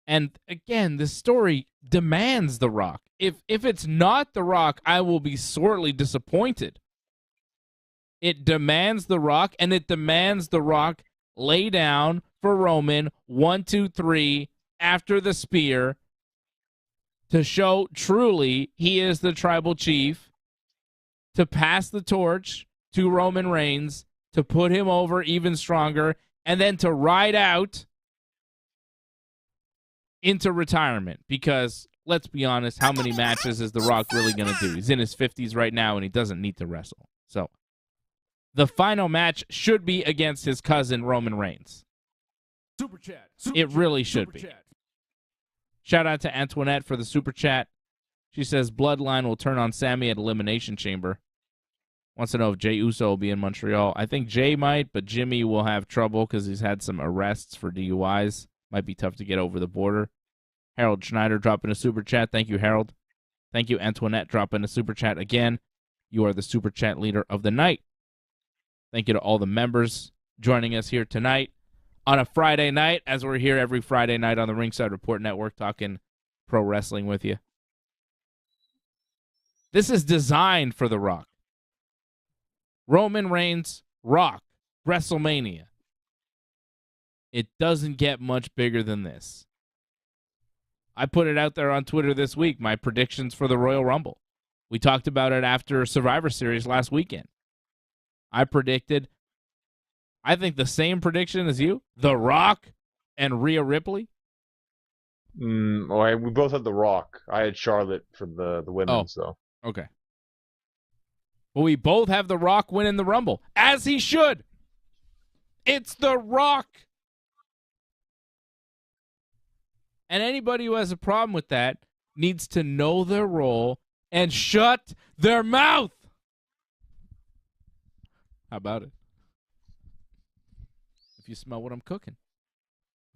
And again, this story demands The Rock. If it's not The Rock, I will be sorely disappointed. It demands The Rock, and it demands The Rock lay down for Roman 1, 2, 3 after the spear to show truly he is the tribal chief, to pass the torch to Roman Reigns, to put him over even stronger, and then to ride out into retirement. Because, let's be honest, how many matches is The Rock really going to do? He's in his 50s right now, and he doesn't need to wrestle. So, the final match should be against his cousin, Roman Reigns. Super chat. It really should be. Chat. Shout out to Antoinette for the super chat. She says Bloodline will turn on Sami at Elimination Chamber. Wants to know if Jey Uso will be in Montreal. I think Jay might, but Jimmy will have trouble because he's had some arrests for DUIs. Might be tough to get over the border. Harold Schneider dropping a super chat. Thank you, Harold. Thank you, Antoinette, dropping a super chat again. You are the super chat leader of the night. Thank you to all the members joining us here tonight on a Friday night, as we're here every Friday night on the Ringside Report Network talking pro wrestling with you. This is designed for The Rock. Roman Reigns, Rock, WrestleMania. It doesn't get much bigger than this. I put it out there on Twitter this week, my predictions for the Royal Rumble. We talked about it after Survivor Series last weekend. I predicted, I think the same prediction as you, The Rock and Rhea Ripley. We both had The Rock. I had Charlotte for the women's, though. Okay. Well, we both have The Rock winning the Rumble, as he should. It's The Rock. And anybody who has a problem with that needs to know their role and shut their mouth. How about it? If you smell what I'm cooking.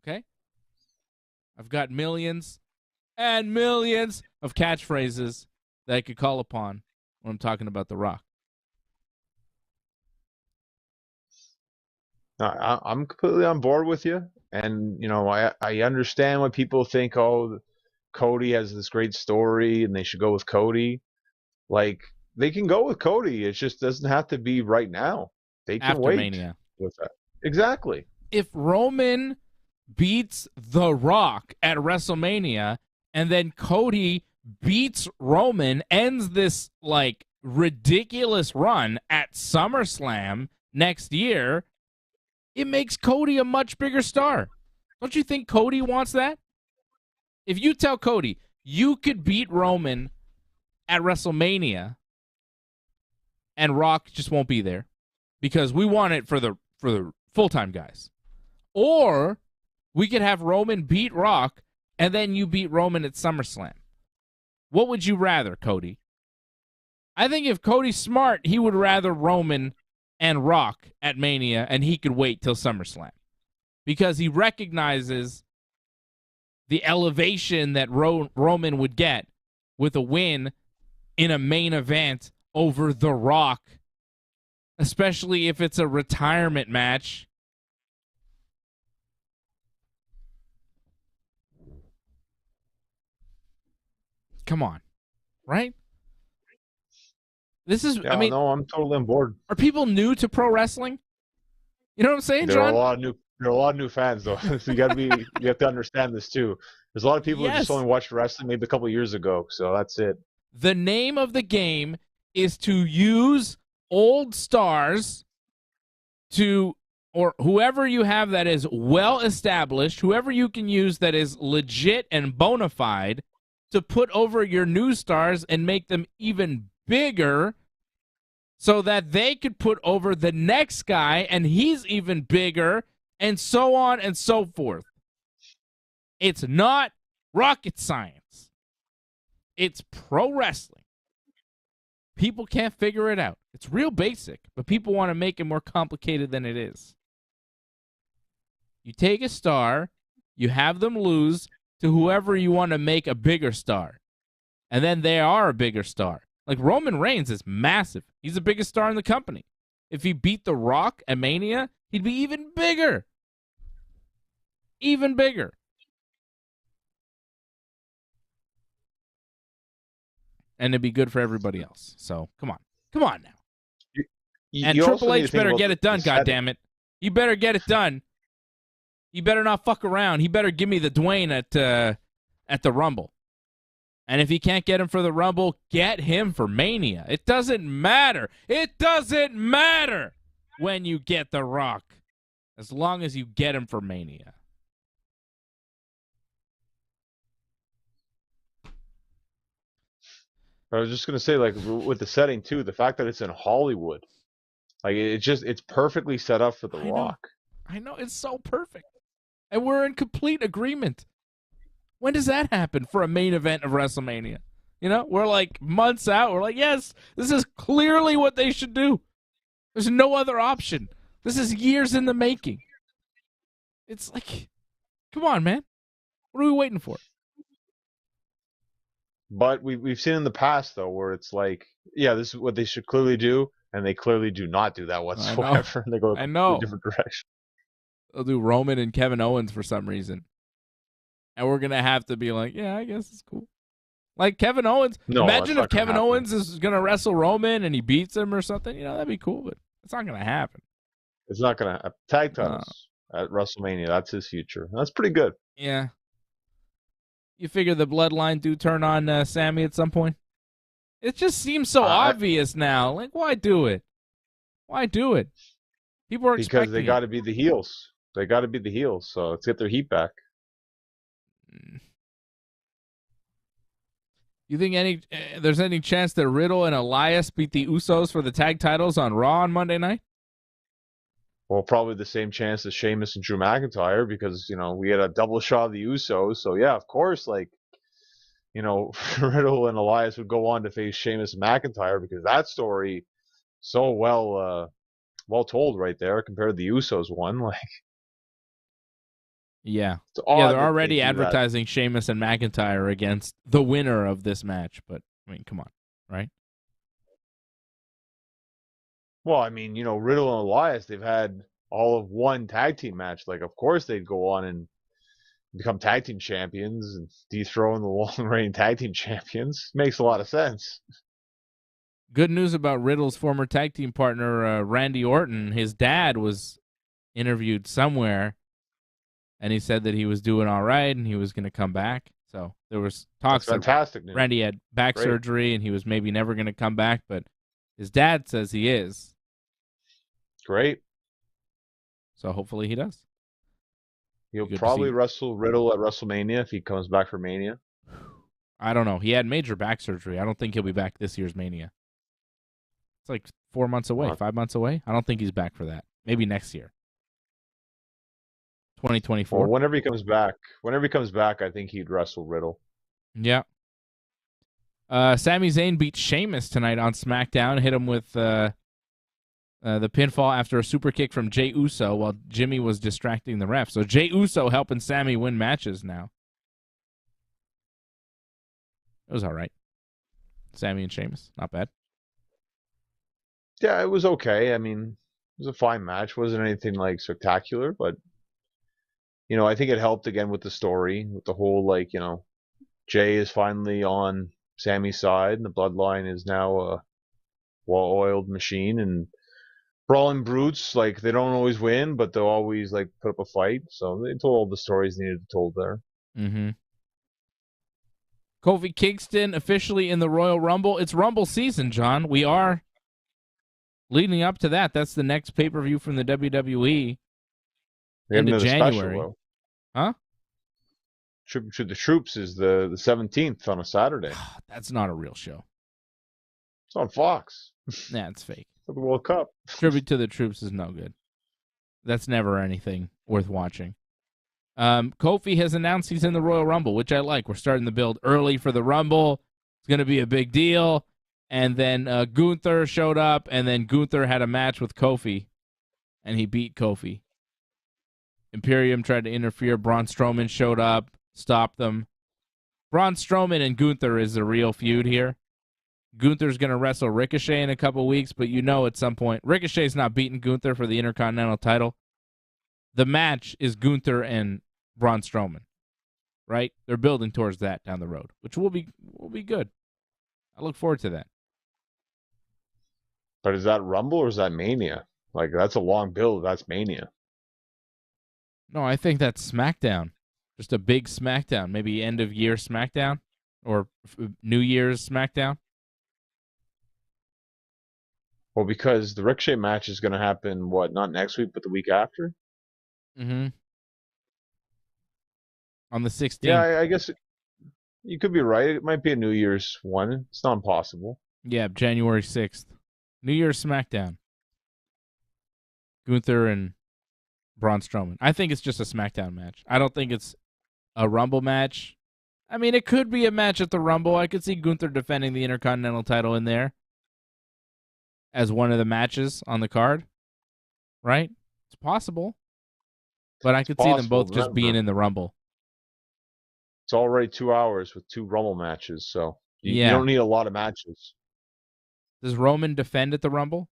Okay? I've got millions and millions of catchphrases that I could call upon when I'm talking about The Rock. I'm completely on board with you. And, I understand why people think, oh, Cody has this great story and they should go with Cody. Like, they can go with Cody. It just doesn't have to be right now. They can After wait Mania. with that. Exactly. If Roman beats The Rock at WrestleMania and then Cody beats Roman, ends this, ridiculous run at SummerSlam next year, it makes Cody a much bigger star. Don't you think Cody wants that? If you tell Cody you could beat Roman at WrestleMania and Rock just won't be there because we want it for the full-time guys. Or we could have Roman beat Rock and then you beat Roman at SummerSlam. What would you rather, Cody? I think if Cody's smart, he would rather Roman and Rock at Mania, and he could wait till SummerSlam. Because he recognizes the elevation that Roman would get with a win in a main event over The Rock, especially if it's a retirement match. Come on, right? This is, Yeah, no, I'm totally on board. Are people new to pro wrestling? You know what I'm saying, John? There are a lot of new fans, though. So you have to understand this too. There's a lot of people who just only watched wrestling maybe a couple of years ago, so that's it. The name of the game is to use old stars or whoever you have that is well established, whoever you can use that is legit and bona fide, to put over your new stars and make them even bigger so that they could put over the next guy and he's even bigger, and so on and so forth. It's not rocket science. It's pro wrestling. People can't figure it out. It's real basic, but people want to make it more complicated than it is. You take a star, you have them lose to whoever you want to make a bigger star, and then they are a bigger star. Like, Roman Reigns is massive. He's the biggest star in the company. If he beat The Rock at Mania, he'd be even bigger. Even bigger. And it'd be good for everybody else. So, come on. Come on now. And Triple H better get it done, goddammit. You better get it done. You better not fuck around. He better give me the Dwayne at the Rumble. And if he can't get him for the Rumble, get him for Mania. It doesn't matter. It doesn't matter when you get The Rock. As long as you get him for Mania. I was just going to say, like, with the setting, too, the fact that it's in Hollywood, like, it's perfectly set up for The Rock. I know. It's so perfect. And we're in complete agreement. When does that happen for a main event of WrestleMania? You know, we're like months out. We're like, yes, this is clearly what they should do. There's no other option. This is years in the making. It's like, come on, man. What are we waiting for? But we've seen in the past, though, where it's like, yeah, this is what they should clearly do, and they clearly do not do that whatsoever. They go in a different direction. They'll do Roman and Kevin Owens for some reason. And we're going to have to be like, yeah, I guess it's cool. Like Kevin Owens. No, imagine if Kevin Owens is going to wrestle Roman and he beats him or something. You know, that'd be cool, but it's not going to happen. It's not going to. Tag titles at WrestleMania. That's his future. That's pretty good. Yeah. You figure the Bloodline do turn on Sami at some point? It just seems so obvious now. Like, why do it? Why do it? People are expecting because they got to be the heels. They got to be the heels. So let's get their heat back. You think there's any chance that Riddle and Elias beat the Usos for the tag titles on Raw on Monday night? Well, probably the same chance as Sheamus and Drew McIntyre because, you know, we had a double shot of the Usos. So, yeah, of course, like, you know, Riddle and Elias would go on to face Sheamus and McIntyre because that story so well told right there compared to the Usos one. Like, yeah, they're already advertising Sheamus and McIntyre against the winner of this match. But, I mean, come on, right? Well, I mean, you know, Riddle and Elias, they've had all of one tag team match. Like, of course they'd go on and become tag team champions and dethrone the long-reigning tag team champions. Makes a lot of sense. Good news about Riddle's former tag team partner, Randy Orton. His dad was interviewed somewhere, and he said that he was doing all right and he was going to come back. So there was talks that fantastic news. Randy had back surgery and he was maybe never going to come back, but his dad says he is. Great. So hopefully he does. He'll probably wrestle Riddle at WrestleMania if he comes back for Mania. I don't know. He had major back surgery. I don't think he'll be back this year's Mania. It's like 4 months away, 5 months away. I don't think he's back for that. Maybe next year. 2024. Well, whenever he comes back, I think he'd wrestle Riddle. Yeah. Sami Zayn beat Sheamus tonight on SmackDown. Hit him with the pinfall after a super kick from Jey Uso while Jimmy was distracting the ref. So Jey Uso helping Sami win matches now. It was all right. Sami and Sheamus, not bad. Yeah, it was okay. I mean, it was a fine match. Wasn't anything like spectacular, but you know, I think it helped again with the story, with the whole like, you know, Jey is finally on Sami's side, and the Bloodline is now a well-oiled machine, and brawling brutes, like, they don't always win, but they'll always like put up a fight. So they told all the stories needed to be told there. Mm-hmm. Kofi Kingston officially in the Royal Rumble. It's Rumble season, John. We are leading up to that. That's the next pay-per-view from the WWE into January. Special, huh? Tribute to the Troops is the 17th on a Saturday. That's not a real show. It's on Fox. Nah, it's fake. For the World Cup. Tribute to the Troops is no good. That's never anything worth watching. Kofi has announced he's in the Royal Rumble, which I like. We're starting the build early for the Rumble. It's going to be a big deal. And then Gunther showed up, and then Gunther had a match with Kofi, and he beat Kofi. Imperium tried to interfere. Braun Strowman showed up, stopped them. Braun Strowman and Gunther is the real feud here. Gunther's going to wrestle Ricochet in a couple weeks, but at some point, Ricochet's not beating Gunther for the Intercontinental title. The match is Gunther and Braun Strowman, right? They're building towards that down the road, which will be good. I look forward to that. But is that Rumble or is that Mania? Like, that's a long build. That's Mania. No, I think that's SmackDown. Just a big SmackDown. Maybe end of year SmackDown or New Year's SmackDown. Well, because the Ricochet match is going to happen, not next week, but the week after? Mm-hmm. On the 16th. Yeah, I guess you could be right. It might be a New Year's one. It's not impossible. Yeah, January 6th. New Year's SmackDown. Gunther and Braun Strowman. I think it's just a SmackDown match. I don't think it's a Rumble match. I mean, it could be a match at the Rumble. I could see Gunther defending the Intercontinental title in there as one of the matches on the card. Right? It's possible. But I could see them both just being in the Rumble. It's already 2 hours with 2 Rumble matches, so you don't need a lot of matches. Does Roman defend at the Rumble?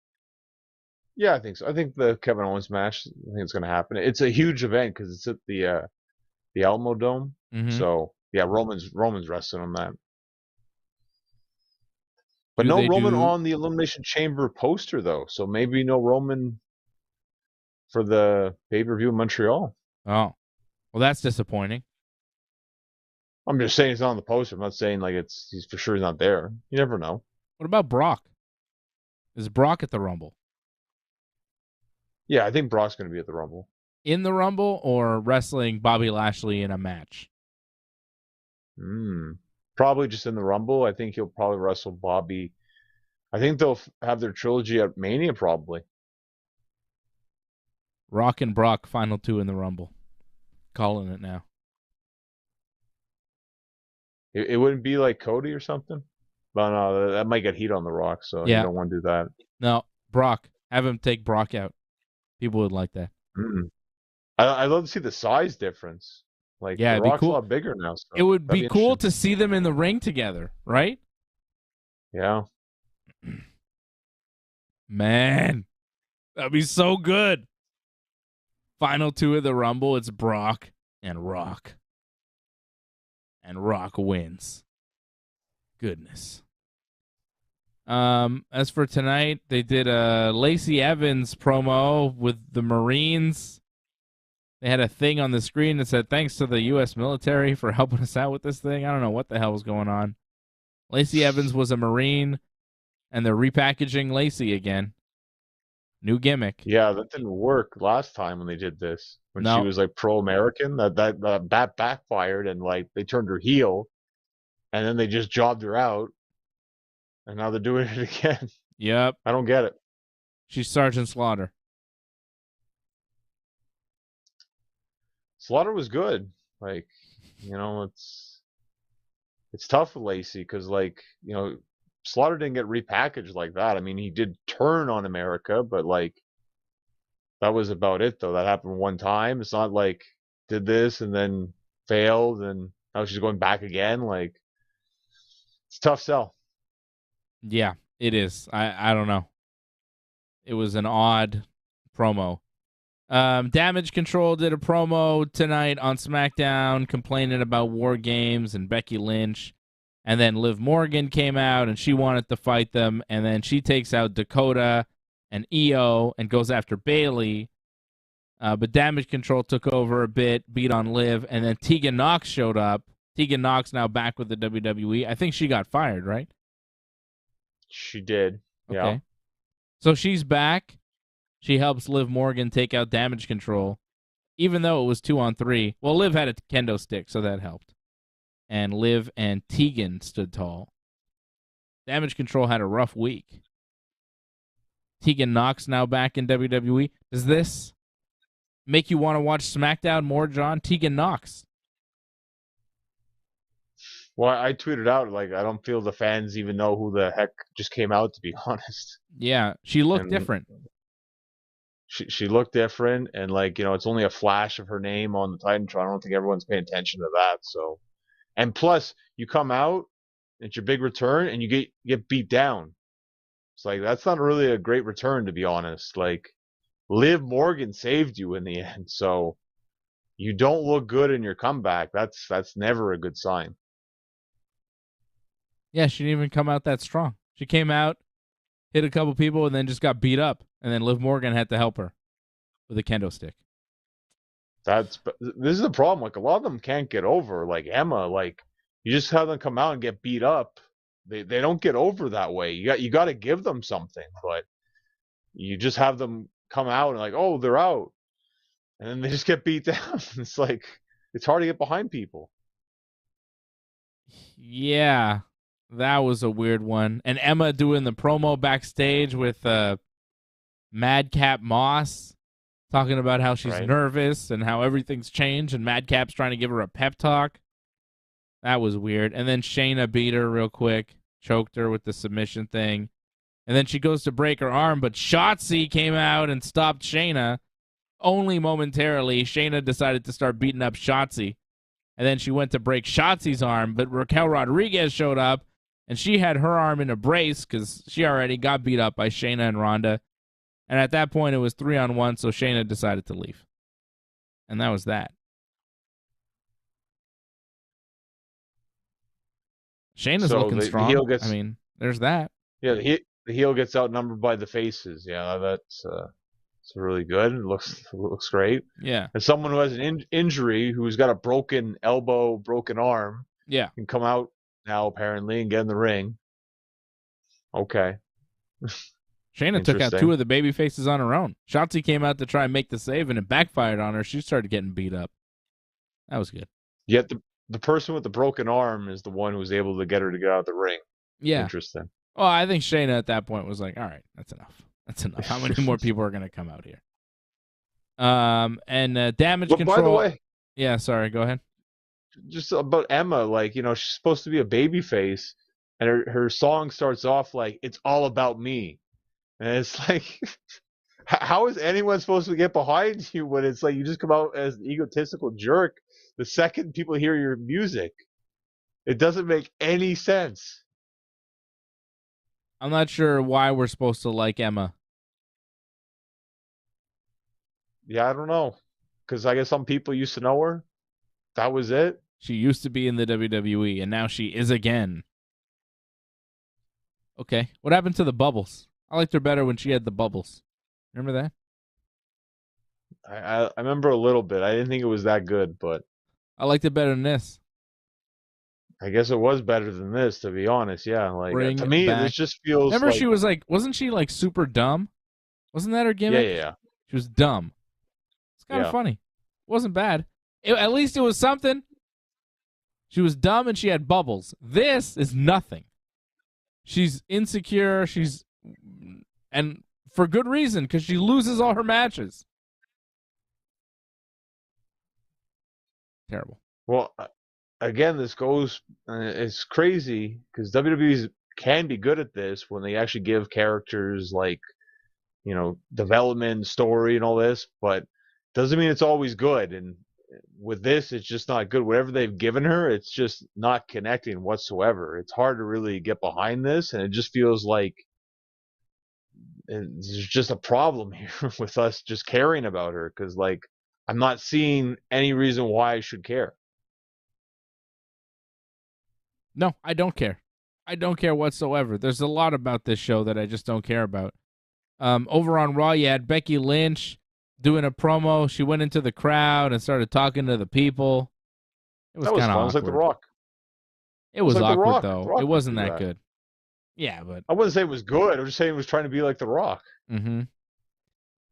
Yeah, I think so. I think the Kevin Owens match, I think it's going to happen. It's a huge event because it's at the Alamo Dome. Mm-hmm. So, yeah, Roman's wrestling on that. But no Roman on the Elimination Chamber poster, though. So maybe no Roman for the pay-per-view in Montreal. Oh. Well, that's disappointing. I'm just saying he's not on the poster. I'm not saying he's for sure he's not there. You never know. What about Brock? Is Brock at the Rumble? Yeah, I think Brock's going to be at the Rumble. In the Rumble or wrestling Bobby Lashley in a match? Probably just in the Rumble. I think he'll probably wrestle Bobby. I think they'll have their trilogy at Mania probably. Rock and Brock, final 2 in the Rumble. Calling it now. It wouldn't be like Cody or something? But no, that might get heat on the Rock, so you don't want to do that. No, Brock. Have him take Brock out. People would like that. I'd love to see the size difference. The Rock's a lot bigger now. So it would be cool to see them in the ring together, right? Yeah. Man, that'd be so good. Final 2 of the Rumble, it's Brock and Rock. And Rock wins. Goodness. As for tonight, they did a Lacey Evans promo with the Marines. They had a thing on the screen that said, thanks to the U.S. military for helping us out with this thing. I don't know what the hell was going on. Lacey Evans was a Marine, and they're repackaging Lacey again. New gimmick. Yeah, that didn't work last time when they did this. When she was pro-American, that backfired, and they turned her heel, and then they just jobbed her out. And now they're doing it again. Yep. I don't get it. She's Sergeant Slaughter. Slaughter was good. It's tough with Lacey because, Slaughter didn't get repackaged like that. I mean, he did turn on America, but, that was about it, though. That happened one time. It's not did this and then failed and now she's going back again. It's a tough sell. Yeah, it is. I don't know. It was an odd promo. Damage Control did a promo tonight on SmackDown complaining about War Games and Becky Lynch. And then Liv Morgan came out and she wanted to fight them. And then she takes out Dakota and Io and goes after Bayley. But Damage Control took over a bit, beat on Liv. And then Tegan Nox showed up. Tegan Nox now back with the WWE. I think she got fired, right? She did. Yeah. Okay. So she's back. She helps Liv Morgan take out Damage Control, even though it was 2-on-3. Well, Liv had a kendo stick, so that helped. And Liv and Tegan stood tall. Damage Control had a rough week. Tegan Nox now back in WWE. Does this make you want to watch SmackDown more, John? Tegan Nox. Well, I tweeted out, I don't feel the fans even know who the heck just came out, to be honest. Yeah, she looked different. She looked different, and, it's only a flash of her name on the Titantron. I don't think everyone's paying attention to that, so. And plus, you come out, It's your big return, and you get beat down. It's like that's not really a great return, to be honest. Like Liv Morgan saved you in the end, so you don't look good in your comeback. That's never a good sign. Yeah, she didn't even come out that strong. She came out, hit a couple people, and then just got beat up. And then Liv Morgan had to help her with a kendo stick. This is the problem. Like a lot of them can't get over. Like Emma, like you just have them come out and get beat up. They don't get over that way. You got to give them something, but you just have them come out and like, oh, they're out, and then they just get beat down. It's like it's hard to get behind people. Yeah, that was a weird one. And Emma doing the promo backstage with Madcap Moss, talking about how she's nervous and how everything's changed, and Madcap's trying to give her a pep talk. That was weird. And then Shayna beat her real quick, choked her with the submission thing. And then she goes to break her arm, but Shotzi came out and stopped Shayna. Only momentarily, Shayna decided to start beating up Shotzi. And then she went to break Shotzi's arm, but Raquel Rodriguez showed up, and she had her arm in a brace because she already got beat up by Shayna and Ronda. And at that point, it was 3-on-1, so Shayna decided to leave. And that was that. Shayna's looking strong. I mean, there's that. Yeah, the heel gets outnumbered by the faces. Yeah, that's really good. It looks great. Yeah. And someone who has an injury, who's got a broken elbow, broken arm, can come out now apparently and get in the ring. Okay. Shayna took out 2 of the baby faces on her own. Shotzi came out to try and make the save, and it backfired on her. She started getting beat up. That was good. Yet the person with the broken arm is the one who was able to get her to get out of the ring. Yeah. Interesting. Well, I think Shayna at that point was like, all right, that's enough. That's enough. How many more people are going to come out here? And damage control. By the way. Yeah, sorry, go ahead. Just about Emma, like, she's supposed to be a baby face, and her song starts off like, it's all about me. And it's like, how is anyone supposed to get behind you when it's like you just come out as an egotistical jerk the second people hear your music? It doesn't make any sense. I'm not sure why we're supposed to like Emma. Yeah, I don't know. Because I guess some people used to know her. That was it. She used to be in the WWE, and now she is again. Okay. What happened to the bubbles? I liked her better when she had the bubbles. Remember that? I remember a little bit. I didn't think it was that good, but I liked it better than this. I guess it was better than this, to be honest. Yeah, like to me, this just feels. Remember, she was like, wasn't she like super dumb? Wasn't that her gimmick? Yeah. She was dumb. It's kind of funny. It wasn't bad. At least it was something. She was dumb and she had bubbles. This is nothing. She's insecure. And for good reason, because she loses all her matches. Terrible. Well, again, this goes. It's crazy because WWE can be good at this when they actually give characters like, development, story, and all this, but doesn't mean it's always good. And with this, it's just not good. Whatever they've given her, it's just not connecting whatsoever. It's hard to really get behind this, and it just feels like there's just a problem here with us just caring about her, because like I'm not seeing any reason why I should care. No, I don't care. I don't care whatsoever. There's a lot about this show that I just don't care about. Over on Raw, you had Becky Lynch doing a promo. She went into the crowd and started talking to the people. It was kind of awkward. It was like The Rock. It was like awkward, though. It wasn't that good. Yeah, but I wouldn't say it was good. I was just saying it was trying to be like The Rock. Mm-hmm.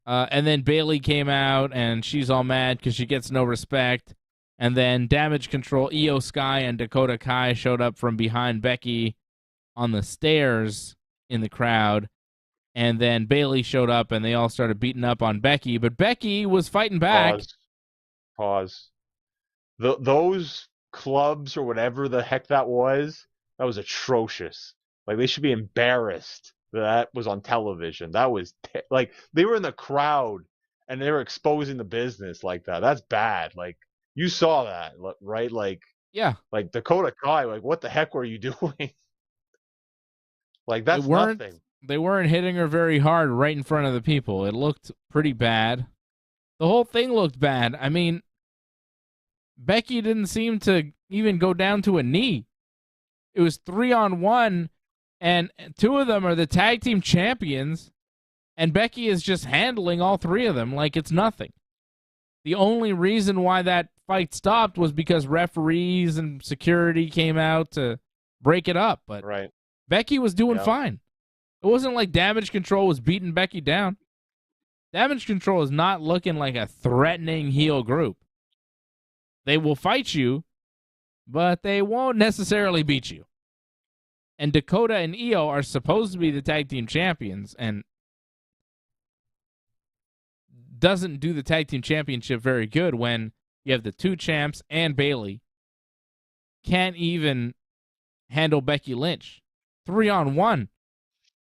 And then Bayley came out, and she's all mad because she gets no respect. And then Damage Control, Io Sky, and Dakota Kai showed up from behind Becky on the stairs in the crowd. And then Bayley showed up, and they all started beating up on Becky. But Becky was fighting back. Pause. Those clubs or whatever the heck that was atrocious. Like, they should be embarrassed that was on television. That was, like, they were in the crowd, and they were exposing the business like that. That's bad. Like, you saw that, right? Like, Yeah. Like Dakota Kai, like what the heck were you doing? Like that's nothing. They weren't hitting her very hard right in front of the people. It looked pretty bad. The whole thing looked bad. I mean, Becky didn't seem to even go down to a knee. It was 3-on-1, and 2 of them are the tag team champions, and Becky is just handling all 3 of them like it's nothing. The only reason why that fight stopped was because referees and security came out to break it up, but Right. Becky was doing fine. It wasn't like Damage Control was beating Becky down. Damage Control is not looking like a threatening heel group. They will fight you, but they won't necessarily beat you. And Dakota and Io are supposed to be the tag team champions, and doesn't do the tag team championship very good when you have the 2 champs and Bayley can't even handle Becky Lynch. 3-on-1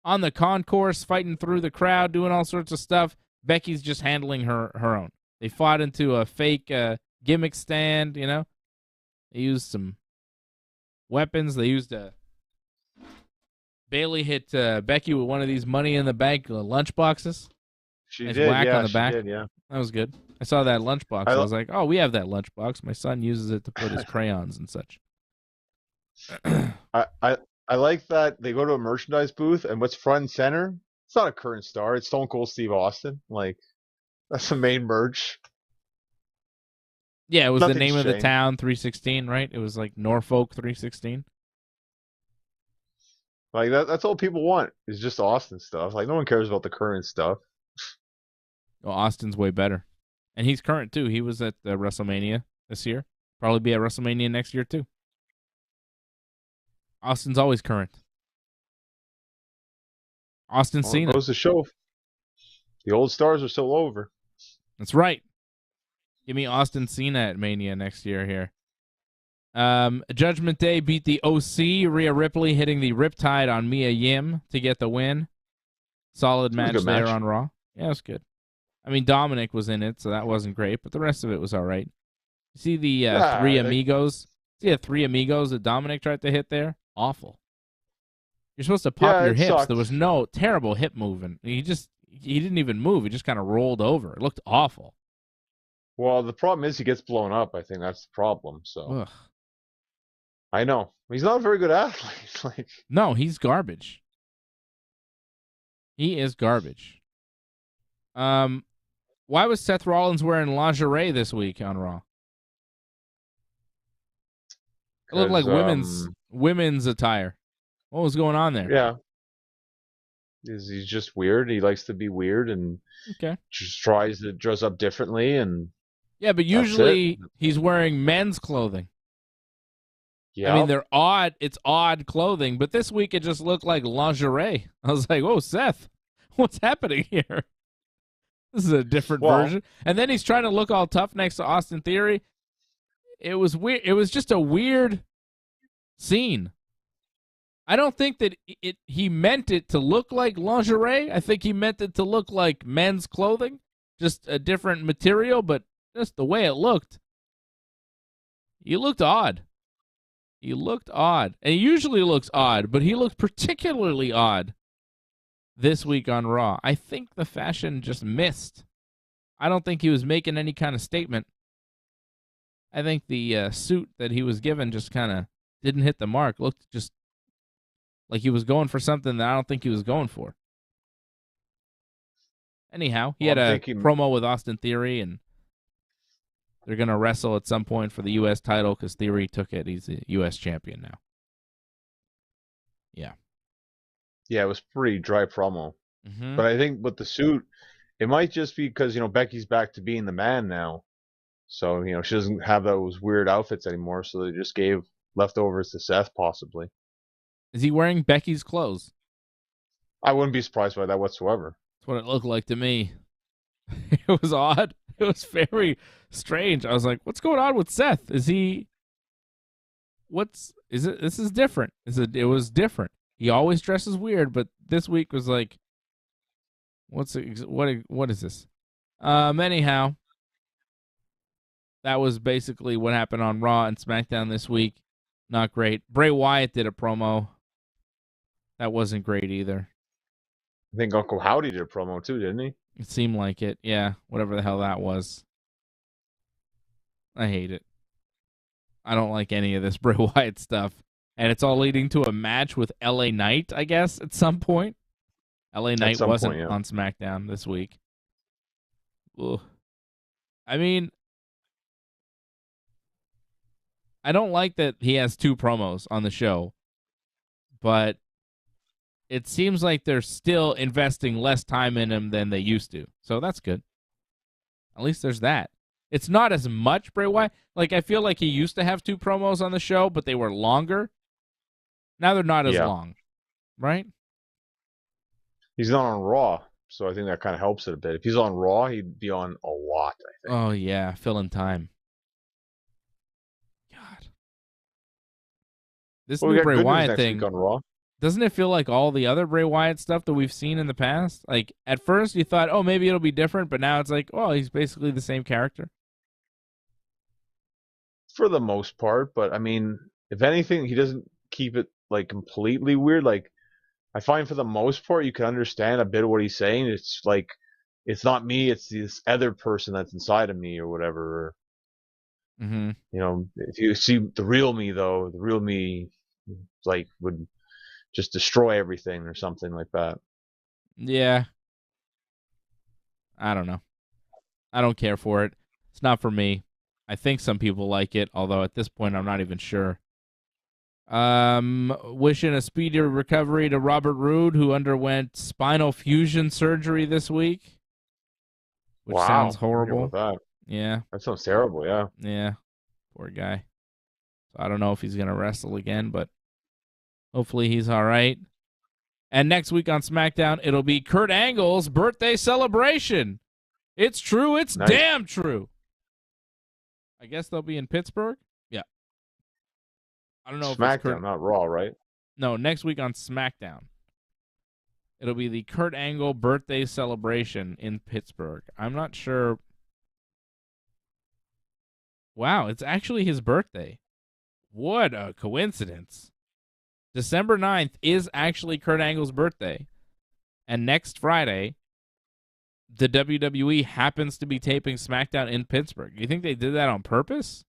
on the concourse, fighting through the crowd, doing all sorts of stuff. Becky's just handling her own. They fought into a fake gimmick stand, you know. They used some weapons. They used Bayley hit Becky with one of these Money in the Bank lunch boxes. She nice did, whack yeah, on the back. she did, yeah. That was good. I saw that lunchbox. I was like, oh, we have that lunchbox. My son uses it to put his crayons and such. I like that they go to a merchandise booth, and what's front and center? It's not a current star. It's Stone Cold Steve Austin. Like, that's the main merch. Yeah, it was Nothing's the name of the changed. town, 316, right? It was like Norfolk 316. Like, that's all people want is just Austin stuff. Like, no one cares about the current stuff. Well, Austin's way better. And he's current, too. He was at WrestleMania this year. Probably be at WrestleMania next year, too. Austin's always current. Austin Well, Cena. it goes to show the old stars are still over. That's right. Give me Austin Cena at Mania next year here. Judgment Day beat the OC. Rhea Ripley hitting the Riptide on Mia Yim to get the win. Solid It was a match good there match. on Raw. Yeah, it was good. I mean, Dominic was in it, so that wasn't great, but the rest of it was all right. You see the Three Amigos? See the Three Amigos that Dominic tried to hit there? Awful. You're supposed to pop Yeah, your it hips. sucked. There was no terrible hip movement. He didn't even move. He just kind of rolled over. It looked awful. Well, the problem is he gets blown up. I think that's the problem. So Ugh. I know he's not a very good athlete. Like, No, he's garbage. He is garbage. Why was Seth Rollins wearing lingerie this week on Raw? It looked like 'cause, women's attire. What was going on there? Yeah, he's just weird. He likes to be weird and Okay. just tries to dress up differently. And Yeah, but usually he's wearing men's clothing. yeah, I mean, they're odd. It's odd clothing, but this week it just looked like lingerie. I was like, "Whoa, Seth, what's happening here?" This is a different version. And then he's trying to look all tough next to Austin Theory. It was weird. It was just a weird scene. I don't think that he meant it to look like lingerie. I think he meant it to look like men's clothing, just a different material, but just the way it looked. He looked odd. He looked odd. And he usually looks odd, but he looked particularly odd this week on Raw. I think the fashion just missed. I don't think he was making any kind of statement. I think the suit that he was given just kind of didn't hit the mark. Looked just like he was going for something that I don't think he was going for. Anyhow, he had a promo with Austin Theory, and they're going to wrestle at some point for the U.S. title because Theory took it. He's a U.S. champion now. Yeah. Yeah, it was pretty dry promo. Mm-hmm. But I think with the suit, it might just be because, Becky's back to being the man now. So, she doesn't have those weird outfits anymore. So they just gave leftovers to Seth, possibly. Is he wearing Becky's clothes? I wouldn't be surprised by that whatsoever. That's what it looked like to me. It was odd. It was very strange. I was like, what's going on with Seth? This is different. It was different. He always dresses weird, but this week was like, what is this? Anyhow, that was basically what happened on Raw and SmackDown this week. Not great. Bray Wyatt did a promo. That wasn't great either. I think Uncle Howdy did a promo too, didn't he? It seemed like it. Yeah, whatever the hell that was. I hate it. I don't like any of this Bray Wyatt stuff. And it's all leading to a match with LA Knight, I guess, at some point. LA Knight wasn't on SmackDown this week. Ugh. I mean, I don't like that he has 2 promos on the show, but it seems like they're still investing less time in him than they used to. So that's good. At least there's that. It's not as much Bray Wyatt. Like, I feel like he used to have 2 promos on the show, but they were longer. Now they're not as long, right? He's not on Raw, so I think that kind of helps it a bit. If he's on Raw, he'd be on a lot, I think. Oh, yeah, filling time. God. This new Bray Wyatt thing, on Raw. Doesn't it feel like all the other Bray Wyatt stuff that we've seen in the past? Like, at first you thought, oh, maybe it'll be different, but now it's like, oh, he's basically the same character. For the most part, but I mean, if anything, he doesn't keep it like completely weird. Like, I find for the most part, you can understand a bit of what he's saying. It's like, it's not me, it's this other person that's inside of me or whatever. Mm-hmm. You know, if you see the real me, though, the real me, like, would just destroy everything or something like that. Yeah. I don't know. I don't care for it. It's not for me. I think some people like it, although at this point I'm not even sure. Wishing a speedy recovery to Robert Roode, who underwent spinal fusion surgery this week. Which sounds horrible. That. Yeah. That sounds terrible, yeah. Yeah. Poor guy. So I don't know if he's going to wrestle again, but hopefully he's all right. And next week on SmackDown, it'll be Kurt Angle's birthday celebration. It's true. It's damn true. I guess they'll be in Pittsburgh? Yeah. I don't know SmackDown, if it's not Raw, right? No, next week on SmackDown. It'll be the Kurt Angle birthday celebration in Pittsburgh. I'm not sure. Wow, it's actually his birthday. What a coincidence. December 9th is actually Kurt Angle's birthday. And next Friday, the WWE happens to be taping SmackDown in Pittsburgh. Do you think they did that on purpose?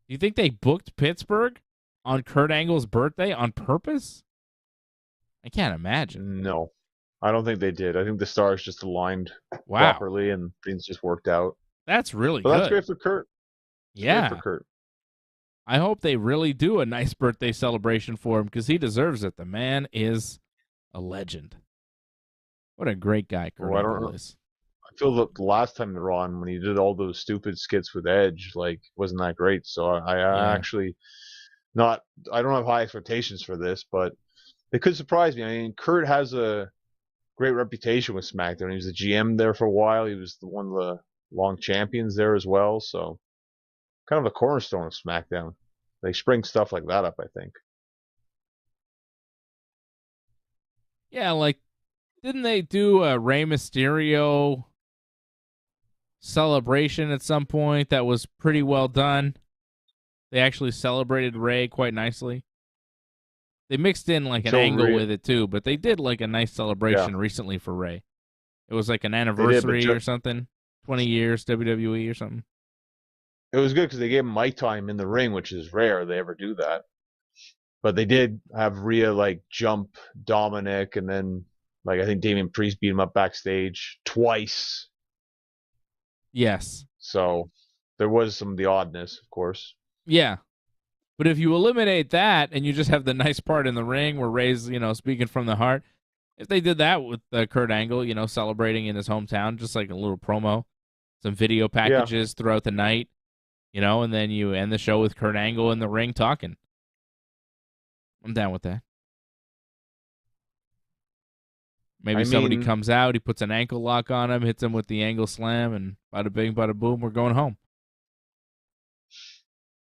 Do you think they booked Pittsburgh on Kurt Angle's birthday on purpose? I can't imagine. No, I don't think they did. I think the stars just aligned properly and things just worked out. That's really good. That's great for Kurt. Yeah. Great for Kurt. I hope they really do a nice birthday celebration for him because he deserves it. The man is a legend. What a great guy Kurt Angle is. I feel that the last time they were on, when he did all those stupid skits with Edge, like, wasn't that great. So I actually I don't have high expectations for this, but it could surprise me. I mean, Kurt has a great reputation with SmackDown. He was the GM there for a while. He was one of the long champions there as well. So kind of a cornerstone of SmackDown. They spring stuff like that up, I think. Yeah, like, didn't they do a Rey Mysterio celebration at some point that was pretty well done? They actually celebrated Rey quite nicely. They mixed in like an angle with it too, but they did like a nice celebration recently for Rey. It was like an anniversary or something, 20 years WWE or something. It was good because they gave him mic time in the ring, which is rare they ever do that. But they did have Rhea like jump Dominic, and then like I think Damian Priest beat him up backstage twice. Yes. So there was some of the oddness, of course. Yeah. But if you eliminate that and you just have the nice part in the ring where Rey's, speaking from the heart, if they did that with Kurt Angle, celebrating in his hometown, just like a little promo, some video packages throughout the night, and then you end the show with Kurt Angle in the ring talking. I'm down with that. Maybe somebody comes out, he puts an ankle lock on him, hits him with the angle slam, and bada bing, bada boom, we're going home.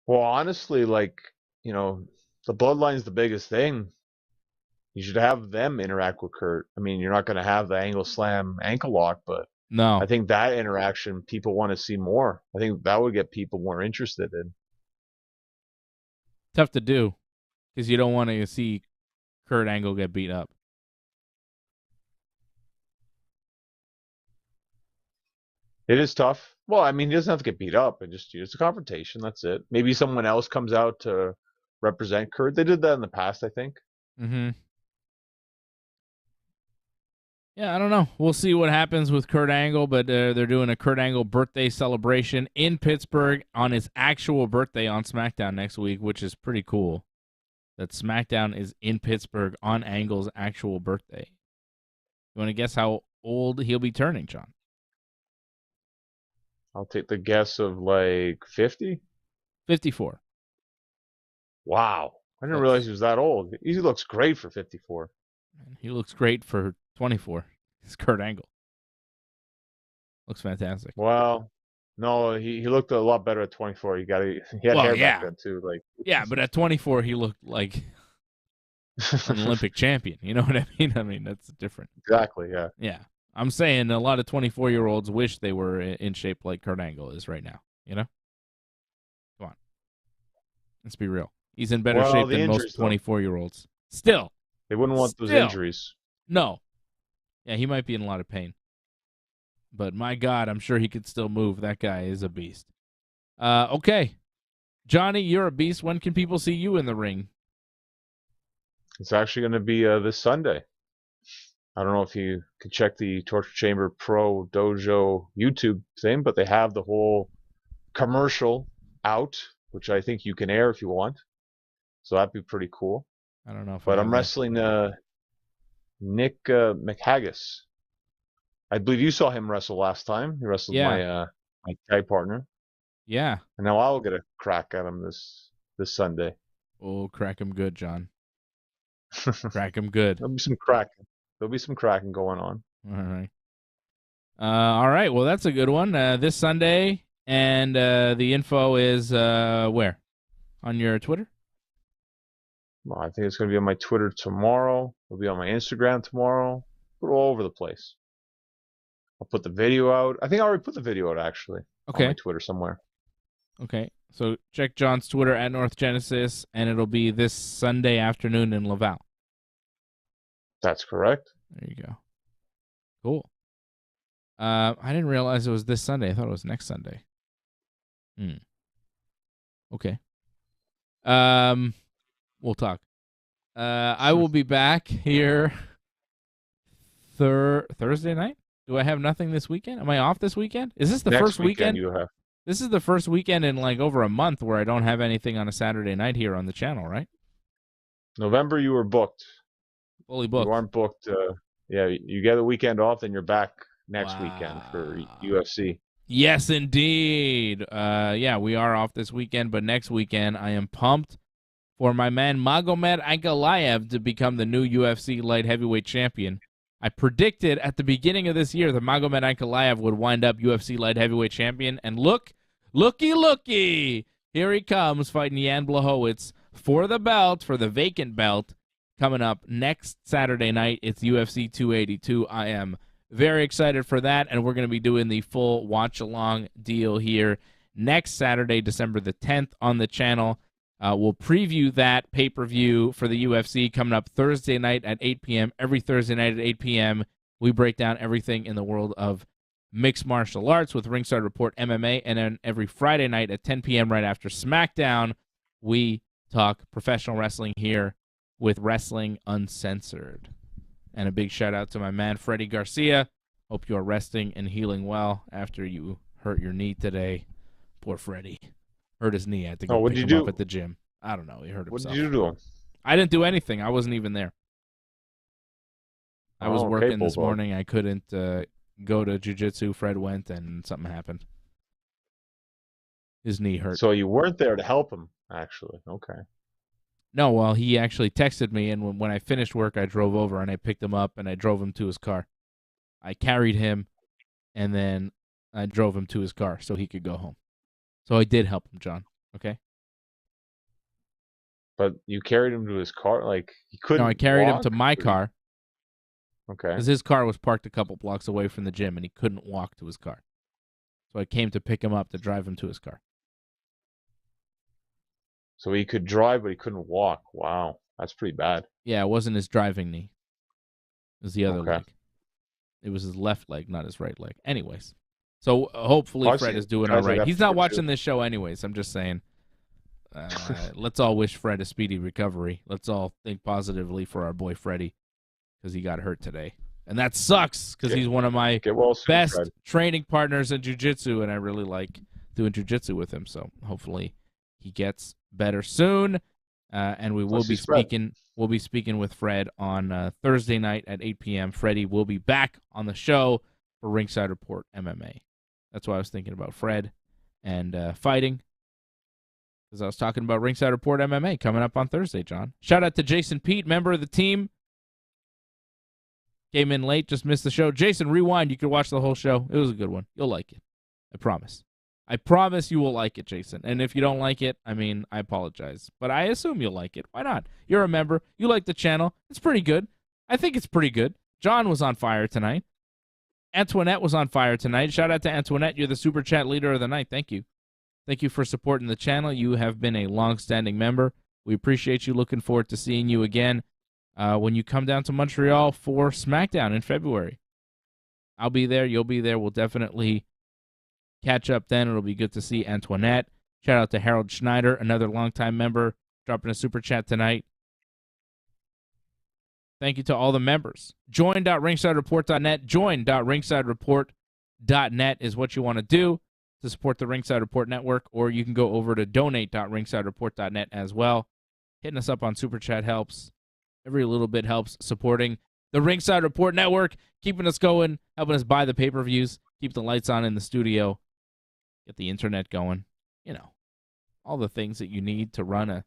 Well, honestly, the Bloodline's the biggest thing. You should have them interact with Kurt. I mean, you're not going to have the angle slam ankle lock, but No. I think that interaction people want to see more. I think that would get people more interested in. Tough to do because you don't want to see Kurt Angle get beat up. It is tough. Well, I mean, he doesn't have to get beat up. It's a confrontation. That's it. Maybe someone else comes out to represent Kurt. They did that in the past, I think. Mm-hmm. Yeah, I don't know. We'll see what happens with Kurt Angle, but they're doing a Kurt Angle birthday celebration in Pittsburgh on his actual birthday on SmackDown next week, which is pretty cool. That SmackDown is in Pittsburgh on Angle's actual birthday. You want to guess how old he'll be turning, John? I'll take the guess of like 50. 54. Wow. I didn't realize he was that old. He looks great for 54. He looks great for 24. It's Kurt Angle. Looks fantastic. Well, no, he looked a lot better at 24. He had hair back then too. Yeah, but at 24 he looked like an Olympic champion. You know what I mean? I mean, that's different. Exactly, yeah. Yeah. I'm saying a lot of 24-year-olds wish they were in shape like Kurt Angle is right now. You know? Come on. Let's be real. He's in better shape than most 24-year-olds. Still. They wouldn't want those injuries. No. Yeah, he might be in a lot of pain. But my God, I'm sure he could still move. That guy is a beast. Okay. Johnny, you're a beast. When can people see you in the ring? It's actually going to be this Sunday. I don't know if you could check the Torture Chamber Pro Dojo YouTube thing, but they have the whole commercial out, which I think you can air if you want. So that'd be pretty cool. I don't know if But I'm wrestling Nick McHaggis. I believe you saw him wrestle last time. He wrestled my tag partner. Yeah. And now I'll get a crack at him this Sunday. Oh, crack him good, John. Crack him good. There'll be some cracking going on. All right. All right. Well, that's a good one. This Sunday, and the info is where? On your Twitter? Well, I think it's going to be on my Twitter tomorrow. It'll be on my Instagram tomorrow. Put it all over the place. I'll put the video out. I think I already put the video out, actually. Okay. On my Twitter somewhere. Okay. So check John's Twitter at North Genesis, and it'll be this Sunday afternoon in Laval. That's correct. There you go. Cool. I didn't realize it was this Sunday. I thought it was next Sunday. Okay. We'll talk. I will be back here Thursday night. Do I have nothing this weekend? Am I off this weekend? Is this the first weekend? You have. This is the first weekend in like over a month where I don't have anything on a Saturday night here on the channel, right? November, you were booked. Fully booked. You aren't booked. Yeah, you get a weekend off, then you're back next weekend for UFC. Yes, indeed. Yeah, we are off this weekend, but next weekend I am pumped for my man Magomed Ankalaev to become the new UFC light heavyweight champion. I predicted at the beginning of this year that Magomed Ankalaev would wind up UFC light heavyweight champion, and looky, here he comes fighting Jan Blachowicz for the belt, for the vacant belt, coming up next Saturday night. It's UFC 282. I am very excited for that, and we're going to be doing the full watch-along deal here next Saturday, December the 10th on the channel. We'll preview that pay-per-view for the UFC coming up Thursday night at 8 p.m. Every Thursday night at 8 p.m., we break down everything in the world of mixed martial arts with Ringside Report MMA, and then every Friday night at 10 p.m. right after SmackDown, we talk professional wrestling here with Wrestling Uncensored. And a big shout-out to my man, Freddie Garcia. Hope you are resting and healing well after you hurt your knee today. Poor Freddie. Hurt his knee. I had to go pick him up at the gym. I don't know. He hurt himself. What did you do? I didn't do anything. I wasn't even there. I was working this morning. I couldn't go to jiu-jitsu. Fred went, and something happened. His knee hurt. So you weren't there to help him, actually. Okay. No, well, he actually texted me, and when I finished work, I drove over, and I picked him up, and I drove him to his car. I carried him, and then I drove him to his car so he could go home. So I did help him, John. Okay? But you carried him to his car? Like, he couldn't No, I carried him walk? to my car. Okay. Because his car was parked a couple blocks away from the gym, and he couldn't walk to his car. So I came to pick him up to drive him to his car. So he could drive, but he couldn't walk. Wow, that's pretty bad. Yeah, it wasn't his driving knee. It was the other Okay. leg. It was his left leg, not his right leg. Anyways, so hopefully Fred is doing all right. He's not watching this show anyways. I'm just saying. Let's all wish Fred a speedy recovery. Let's all think positively for our boy Freddie, because he got hurt today. And that sucks, because he's one of my best training partners in jiu-jitsu, and I really like doing jiu-jitsu with him. So hopefully he gets better soon. And we will be speaking. We'll be speaking with Fred on Thursday night at 8 p.m. Freddie will be back on the show for Ringside Report MMA. That's why I was thinking about Fred and fighting, because I was talking about Ringside Report MMA coming up on Thursday, John. Shout out to Jason Pete, member of the team. Came in late, just missed the show. Jason, rewind. You can watch the whole show. It was a good one. You'll like it. I promise. I promise you will like it, Jason. And if you don't like it, I mean, I apologize. But I assume you'll like it. Why not? You're a member. You like the channel. It's pretty good. I think it's pretty good. John was on fire tonight. Antoinette was on fire tonight. Shout out to Antoinette. You're the Super Chat leader of the night. Thank you. Thank you for supporting the channel. You have been a long-standing member. We appreciate you. Looking forward to seeing you again when you come down to Montreal for Smackdown in February. I'll be there. You'll be there. We'll definitely catch up then. It'll be good to see Antoinette. Shout out to Harold Schneider, another longtime member, dropping a super chat tonight. Thank you to all the members. Join.ringsidereport.net. Join.ringsidereport.net is what you want to do to support the Ringside Report Network, or you can go over to donate.ringsidereport.net as well. Hitting us up on Super Chat helps. Every little bit helps supporting the Ringside Report Network, keeping us going, helping us buy the pay-per-views, keep the lights on in the studio, get the internet going. You know, all the things that you need to run a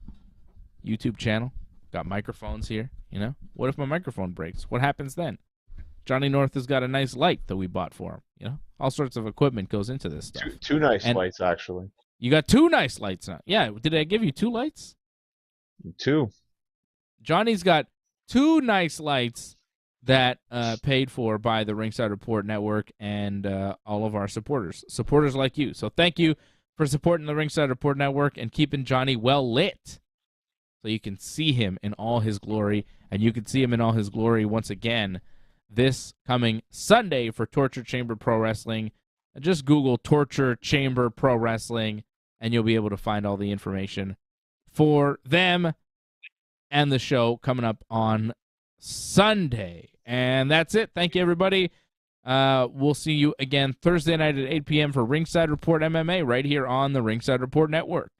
YouTube channel. Got microphones here, you know. What if my microphone breaks? What happens then? Johnny North has got a nice light that we bought for him, you know. All sorts of equipment goes into this stuff. Two nice lights, actually. You got two nice lights now. Yeah, did I give you two lights? Two. Johnny's got two nice lights that paid for by the Ringside Report Network and all of our supporters like you. So thank you for supporting the Ringside Report Network and keeping Johnny well lit, so you can see him in all his glory, and you can see him in all his glory once again this coming Sunday for Torture Chamber Pro Wrestling. Just Google Torture Chamber Pro Wrestling, and you'll be able to find all the information for them and the show coming up on Sunday. And that's it. Thank you, everybody. We'll see you again Thursday night at 8 p.m. for Ringside Report MMA right here on the Ringside Report Network.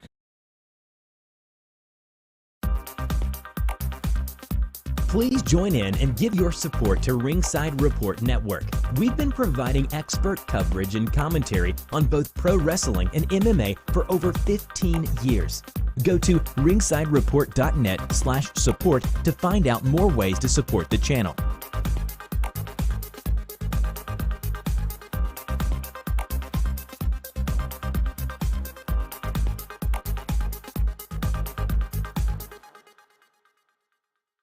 Please join in and give your support to Ringside Report Network. We've been providing expert coverage and commentary on both pro wrestling and MMA for over 15 years. Go to ringsidereport.net/support to find out more ways to support the channel.